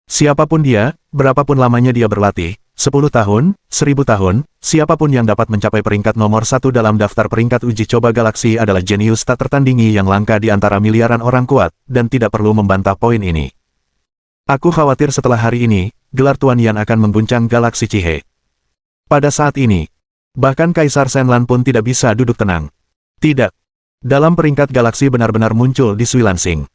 Siapapun dia, berapapun lamanya dia berlatih, 10 tahun, 1000 tahun, siapapun yang dapat mencapai peringkat nomor 1 dalam daftar peringkat uji coba galaksi adalah jenius tak tertandingi yang langka di antara miliaran orang kuat, dan tidak perlu membantah poin ini. Aku khawatir setelah hari ini, gelar Tuan Yan akan mengguncang galaksi Chihye. Pada saat ini, bahkan Kaisar Shenlan pun tidak bisa duduk tenang. Tidak. Dalam peringkat galaksi benar-benar muncul di Sui Lansing.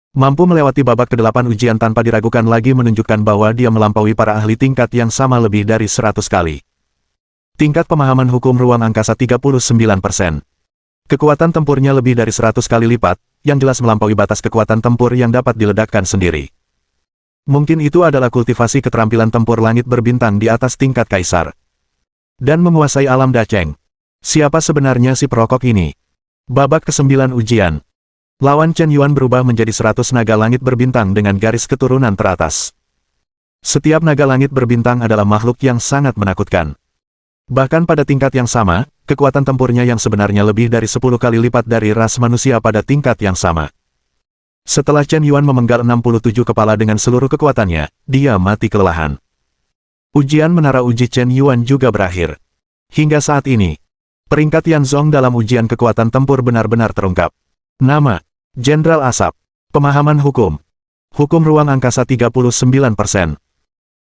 Mampu melewati babak ke-8 ujian tanpa diragukan lagi menunjukkan bahwa dia melampaui para ahli tingkat yang sama lebih dari 100 kali. Tingkat pemahaman hukum ruang angkasa 39%. Kekuatan tempurnya lebih dari 100 kali lipat, yang jelas melampaui batas kekuatan tempur yang dapat diledakkan sendiri. Mungkin itu adalah kultivasi keterampilan tempur langit berbintang di atas tingkat kaisar. Dan menguasai alam daceng. Siapa sebenarnya si perokok ini? Babak ke-9 ujian. Lawan Chen Yuan berubah menjadi 100 naga langit berbintang dengan garis keturunan teratas. Setiap naga langit berbintang adalah makhluk yang sangat menakutkan. Bahkan pada tingkat yang sama, kekuatan tempurnya yang sebenarnya lebih dari 10 kali lipat dari ras manusia pada tingkat yang sama. Setelah Chen Yuan memenggal 67 kepala dengan seluruh kekuatannya, dia mati kelelahan. Ujian menara uji Chen Yuan juga berakhir. Hingga saat ini, peringkat Yan Zong dalam ujian kekuatan tempur benar-benar terungkap. Nama: Jenderal Asap. Pemahaman hukum. Hukum ruang angkasa 39%.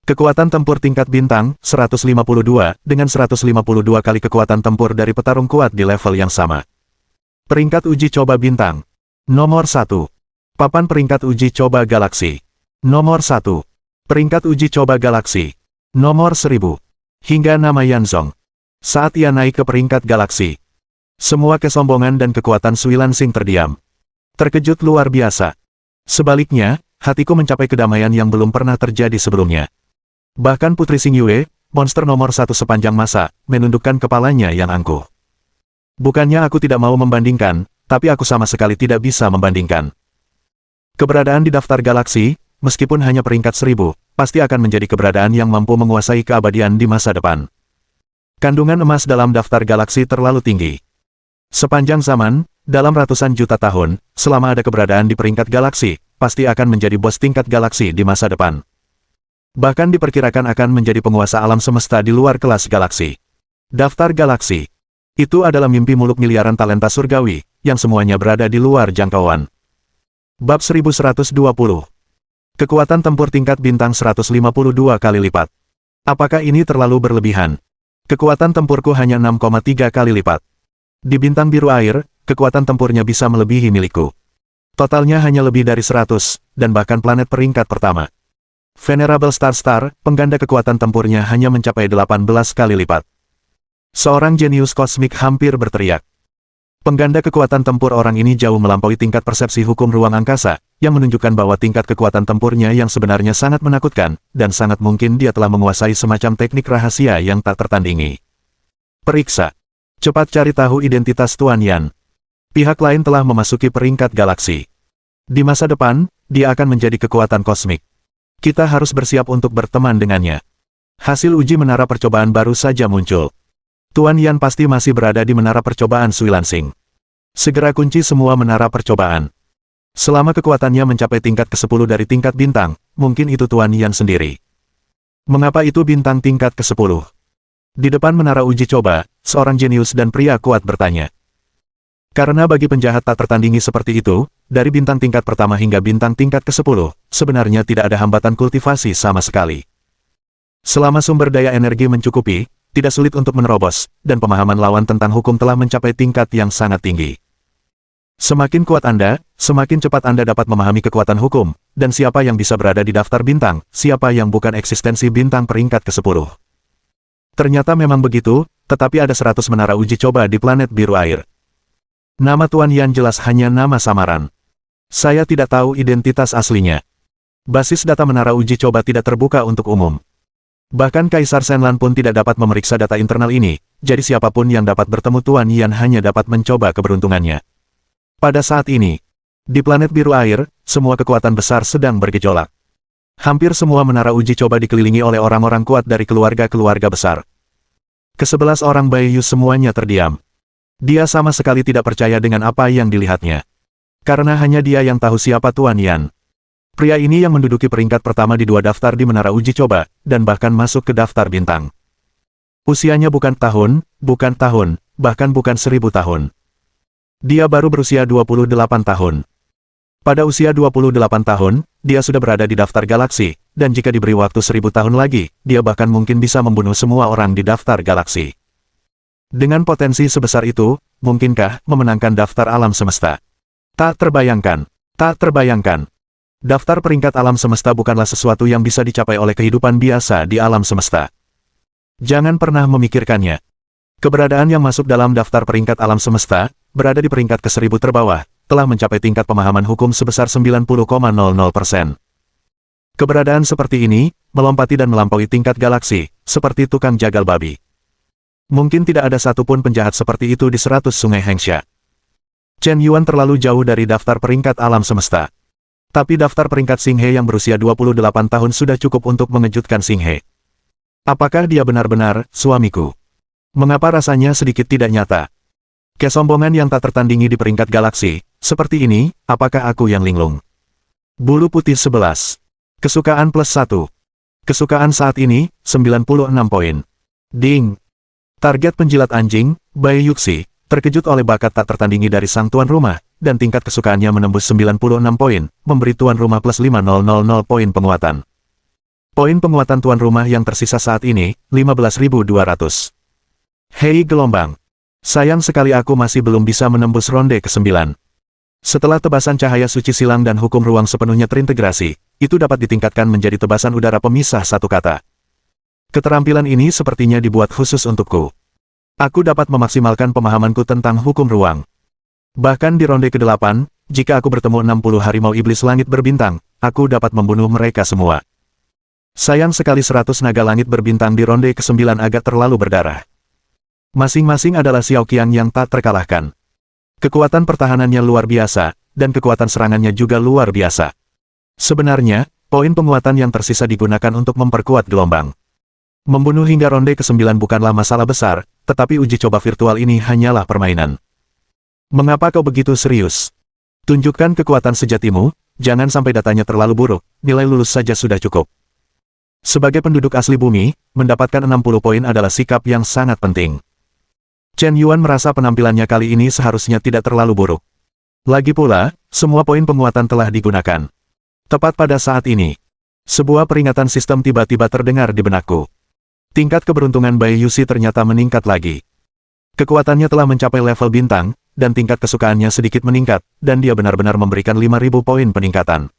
Kekuatan tempur tingkat bintang, 152, dengan 152 kali kekuatan tempur dari petarung kuat di level yang sama. Peringkat uji coba bintang. Nomor 1. Papan peringkat uji coba galaksi. Nomor 1. Peringkat uji coba galaksi. Nomor 1000. Hingga nama Yan Zong. Saat ia naik ke peringkat galaksi, semua kesombongan dan kekuatan Sui Lansing terdiam. Terkejut luar biasa. Sebaliknya, hatiku mencapai kedamaian yang belum pernah terjadi sebelumnya. Bahkan Putri Xingyue, monster nomor 1 sepanjang masa, menundukkan kepalanya yang angkuh. Bukannya aku tidak mau membandingkan, tapi aku sama sekali tidak bisa membandingkan. Keberadaan di daftar galaksi, meskipun hanya peringkat 1000, pasti akan menjadi keberadaan yang mampu menguasai keabadian di masa depan. Kandungan emas dalam daftar galaksi terlalu tinggi. Sepanjang zaman, dalam ratusan juta tahun, selama ada keberadaan di peringkat galaksi, pasti akan menjadi bos tingkat galaksi di masa depan. Bahkan diperkirakan akan menjadi penguasa alam semesta di luar kelas galaksi. Daftar galaksi. Itu adalah mimpi muluk miliaran talenta surgawi, yang semuanya berada di luar jangkauan. Bab 1120. Kekuatan tempur tingkat bintang 152 kali lipat. Apakah ini terlalu berlebihan? Kekuatan tempurku hanya 6,3 kali lipat. Di bintang biru air, kekuatan tempurnya bisa melebihi milikku. Totalnya hanya lebih dari 100, dan bahkan planet peringkat pertama. Venerable Star, pengganda kekuatan tempurnya hanya mencapai 18 kali lipat. Seorang jenius kosmik hampir berteriak. Pengganda kekuatan tempur orang ini jauh melampaui tingkat persepsi hukum ruang angkasa, yang menunjukkan bahwa tingkat kekuatan tempurnya yang sebenarnya sangat menakutkan, dan sangat mungkin dia telah menguasai semacam teknik rahasia yang tak tertandingi. Periksa. Cepat cari tahu identitas Tuan Yan. Pihak lain telah memasuki peringkat galaksi. Di masa depan, dia akan menjadi kekuatan kosmik. Kita harus bersiap untuk berteman dengannya. Hasil uji menara percobaan baru saja muncul. Tuan Yan pasti masih berada di menara percobaan Sui Lansing. Segera kunci semua menara percobaan. Selama kekuatannya mencapai tingkat ke-10 dari tingkat bintang, mungkin itu Tuan Yan sendiri. Mengapa itu bintang tingkat ke-10? Di depan menara uji coba, seorang jenius dan pria kuat bertanya. Karena bagi penjahat tak tertandingi seperti itu, dari bintang tingkat pertama hingga bintang tingkat ke-10, sebenarnya tidak ada hambatan kultivasi sama sekali. Selama sumber daya energi mencukupi, tidak sulit untuk menerobos, dan pemahaman lawan tentang hukum telah mencapai tingkat yang sangat tinggi. Semakin kuat Anda, semakin cepat Anda dapat memahami kekuatan hukum, dan siapa yang bisa berada di daftar bintang, siapa yang bukan eksistensi bintang peringkat ke-10. Ternyata memang begitu, tetapi ada 100 menara uji coba di planet biru air. Nama Tuan Yan jelas hanya nama samaran. Saya tidak tahu identitas aslinya. Basis data menara uji coba tidak terbuka untuk umum. Bahkan Kaisar Shenlan pun tidak dapat memeriksa data internal ini, jadi siapapun yang dapat bertemu Tuan Yan hanya dapat mencoba keberuntungannya. Pada saat ini, di planet biru air, semua kekuatan besar sedang bergejolak. Hampir semua menara uji coba dikelilingi oleh orang-orang kuat dari keluarga-keluarga besar. Ke-11 orang Baiyu semuanya terdiam. Dia sama sekali tidak percaya dengan apa yang dilihatnya. Karena hanya dia yang tahu siapa Tuan Yan. Pria ini yang menduduki peringkat pertama di 2 daftar di menara uji coba, dan bahkan masuk ke daftar bintang. Usianya bukan tahun, bahkan bukan 1000 tahun. Dia baru berusia 28 tahun. Pada usia 28 tahun, dia sudah berada di daftar galaksi, dan jika diberi waktu 1000 tahun lagi, dia bahkan mungkin bisa membunuh semua orang di daftar galaksi. Dengan potensi sebesar itu, mungkinkah memenangkan daftar alam semesta? Tak terbayangkan. Daftar peringkat alam semesta bukanlah sesuatu yang bisa dicapai oleh kehidupan biasa di alam semesta. Jangan pernah memikirkannya. Keberadaan yang masuk dalam daftar peringkat alam semesta, berada di peringkat ke-1000 terbawah, telah mencapai tingkat pemahaman hukum sebesar 90,00%. Keberadaan seperti ini, melompati dan melampaui tingkat galaksi, seperti tukang jagal babi. Mungkin tidak ada satupun penjahat seperti itu di 100 sungai Hengsha. Chen Yuan terlalu jauh dari daftar peringkat alam semesta. Tapi daftar peringkat Xing He yang berusia 28 tahun sudah cukup untuk mengejutkan Xing He. Apakah dia benar-benar suamiku? Mengapa rasanya sedikit tidak nyata? Kesombongan yang tak tertandingi di peringkat galaksi, seperti ini, apakah aku yang linglung? Bulu putih 11. Kesukaan +1. Kesukaan saat ini, 96 poin. Ding! Target penjilat anjing, Bai Yuxi, terkejut oleh bakat tak tertandingi dari sang tuan rumah, dan tingkat kesukaannya menembus 96 poin, memberi tuan rumah +5000 poin penguatan. Poin penguatan tuan rumah yang tersisa saat ini, 15.200. Hei gelombang! Sayang sekali aku masih belum bisa menembus ronde ke-9. Setelah tebasan cahaya suci silang dan hukum ruang sepenuhnya terintegrasi, itu dapat ditingkatkan menjadi tebasan udara pemisah satu kata. Keterampilan ini sepertinya dibuat khusus untukku. Aku dapat memaksimalkan pemahamanku tentang hukum ruang. Bahkan di ronde ke-8, jika aku bertemu 60 harimau iblis langit berbintang, aku dapat membunuh mereka semua. Sayang sekali 100 naga langit berbintang di ronde ke-9 agak terlalu berdarah. Masing-masing adalah Xiao Qiang yang tak terkalahkan. Kekuatan pertahanannya luar biasa, dan kekuatan serangannya juga luar biasa. Sebenarnya, poin penguatan yang tersisa digunakan untuk memperkuat gelombang. Membunuh hingga ronde ke-9 bukanlah masalah besar, tetapi uji coba virtual ini hanyalah permainan. Mengapa kau begitu serius? Tunjukkan kekuatan sejatimu, jangan sampai datanya terlalu buruk, nilai lulus saja sudah cukup. Sebagai penduduk asli bumi, mendapatkan 60 poin adalah sikap yang sangat penting. Chen Yuan merasa penampilannya kali ini seharusnya tidak terlalu buruk. Lagi pula, semua poin penguatan telah digunakan. Tepat pada saat ini, sebuah peringatan sistem tiba-tiba terdengar di benakku. Tingkat keberuntungan Bai Yuxi ternyata meningkat lagi. Kekuatannya telah mencapai level bintang, dan tingkat kesukaannya sedikit meningkat, dan dia benar-benar memberikan 5.000 poin peningkatan.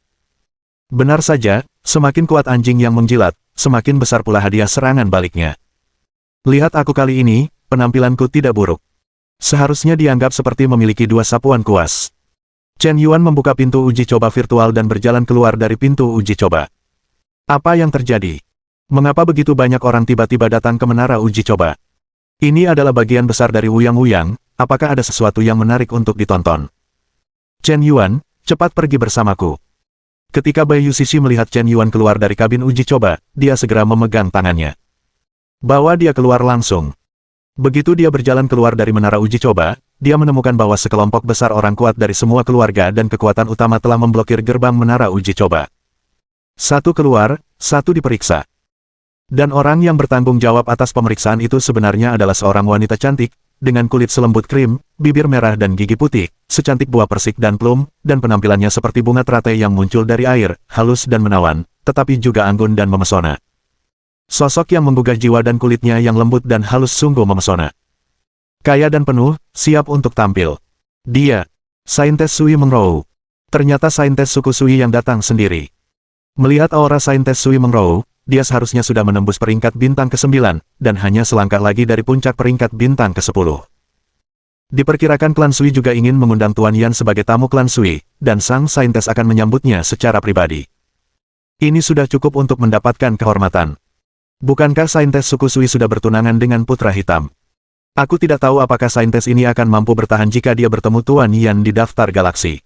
Benar saja, semakin kuat anjing yang menjilat, semakin besar pula hadiah serangan baliknya. Lihat aku kali ini, penampilanku tidak buruk. Seharusnya dianggap seperti memiliki 2 sapuan kuas. Chen Yuan membuka pintu uji coba virtual dan berjalan keluar dari pintu uji coba. Apa yang terjadi? Mengapa begitu banyak orang tiba-tiba datang ke menara uji coba? Ini adalah bagian besar dari Wuyang-Wuyang, apakah ada sesuatu yang menarik untuk ditonton? Chen Yuan, cepat pergi bersamaku. Ketika Bai Yuxi melihat Chen Yuan keluar dari kabin uji coba, dia segera memegang tangannya. Bawa dia keluar langsung. Begitu dia berjalan keluar dari menara uji coba, dia menemukan bahwa sekelompok besar orang kuat dari semua keluarga dan kekuatan utama telah memblokir gerbang menara uji coba. Satu keluar, satu diperiksa. Dan orang yang bertanggung jawab atas pemeriksaan itu sebenarnya adalah seorang wanita cantik, dengan kulit selembut krim, bibir merah dan gigi putih, secantik buah persik dan plum, dan penampilannya seperti bunga teratai yang muncul dari air, halus dan menawan, tetapi juga anggun dan memesona. Sosok yang menggugah jiwa dan kulitnya yang lembut dan halus sungguh memesona. Kaya dan penuh, siap untuk tampil. Dia, Saintes Sui Mengrou. Ternyata Saintes suku Sui yang datang sendiri. Melihat aura Saintes Sui Mengrou, dia seharusnya sudah menembus peringkat bintang ke-9, dan hanya selangkah lagi dari puncak peringkat bintang ke-10. Diperkirakan klan Sui juga ingin mengundang Tuan Yan sebagai tamu klan Sui, dan sang Saintes akan menyambutnya secara pribadi. Ini sudah cukup untuk mendapatkan kehormatan. Bukankah Saintes suku Sui sudah bertunangan dengan putra hitam? Aku tidak tahu apakah Saintes ini akan mampu bertahan jika dia bertemu Tuan Yan di daftar galaksi.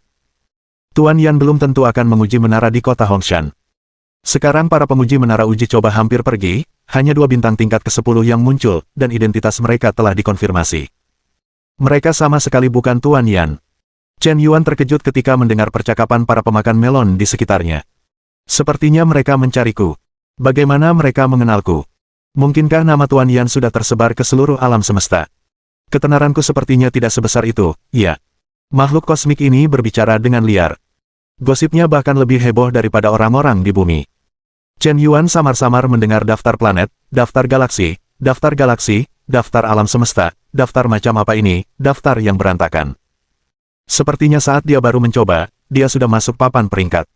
Tuan Yan belum tentu akan menguji menara di kota Hongshan. Sekarang para penguji menara uji coba hampir pergi, hanya 2 bintang tingkat ke-10 yang muncul, dan identitas mereka telah dikonfirmasi. Mereka sama sekali bukan Tuan Yan. Chen Yuan terkejut ketika mendengar percakapan para pemakan melon di sekitarnya. Sepertinya mereka mencariku. Bagaimana mereka mengenalku? Mungkinkah nama Tuan Yan sudah tersebar ke seluruh alam semesta? Ketenaranku sepertinya tidak sebesar itu, ya. Makhluk kosmik ini berbicara dengan liar. Gosipnya bahkan lebih heboh daripada orang-orang di bumi. Chen Yuan samar-samar mendengar daftar planet, daftar galaksi, daftar alam semesta, daftar macam apa ini, daftar yang berantakan. Sepertinya saat dia baru mencoba, dia sudah masuk papan peringkat.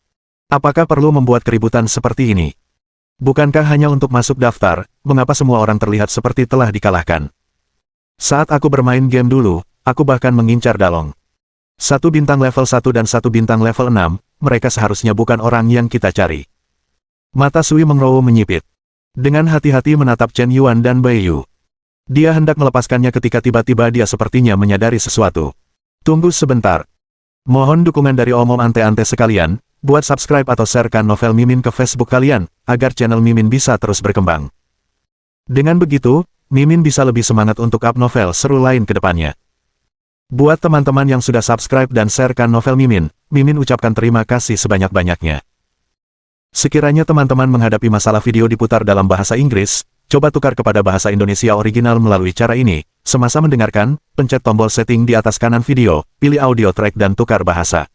Apakah perlu membuat keributan seperti ini? Bukankah hanya untuk masuk daftar, mengapa semua orang terlihat seperti telah dikalahkan? Saat aku bermain game dulu, aku bahkan mengincar Dalong. 1 bintang level 1 dan 1 bintang level 6, mereka seharusnya bukan orang yang kita cari. Mata Sui Mengrou menyipit. Dengan hati-hati menatap Chen Yuan dan Bai Yu. Dia hendak melepaskannya ketika tiba-tiba dia sepertinya menyadari sesuatu. Tunggu sebentar. Mohon dukungan dari omom ante-ante sekalian. Buat subscribe atau sharekan novel Mimin ke Facebook kalian, agar channel Mimin bisa terus berkembang. Dengan begitu, Mimin bisa lebih semangat untuk up novel seru lain ke depannya. Buat teman-teman yang sudah subscribe dan sharekan novel Mimin, Mimin ucapkan terima kasih sebanyak-banyaknya. Sekiranya teman-teman menghadapi masalah video diputar dalam bahasa Inggris, coba tukar kepada bahasa Indonesia original melalui cara ini. Semasa mendengarkan, pencet tombol setting di atas kanan video, pilih audio track dan tukar bahasa.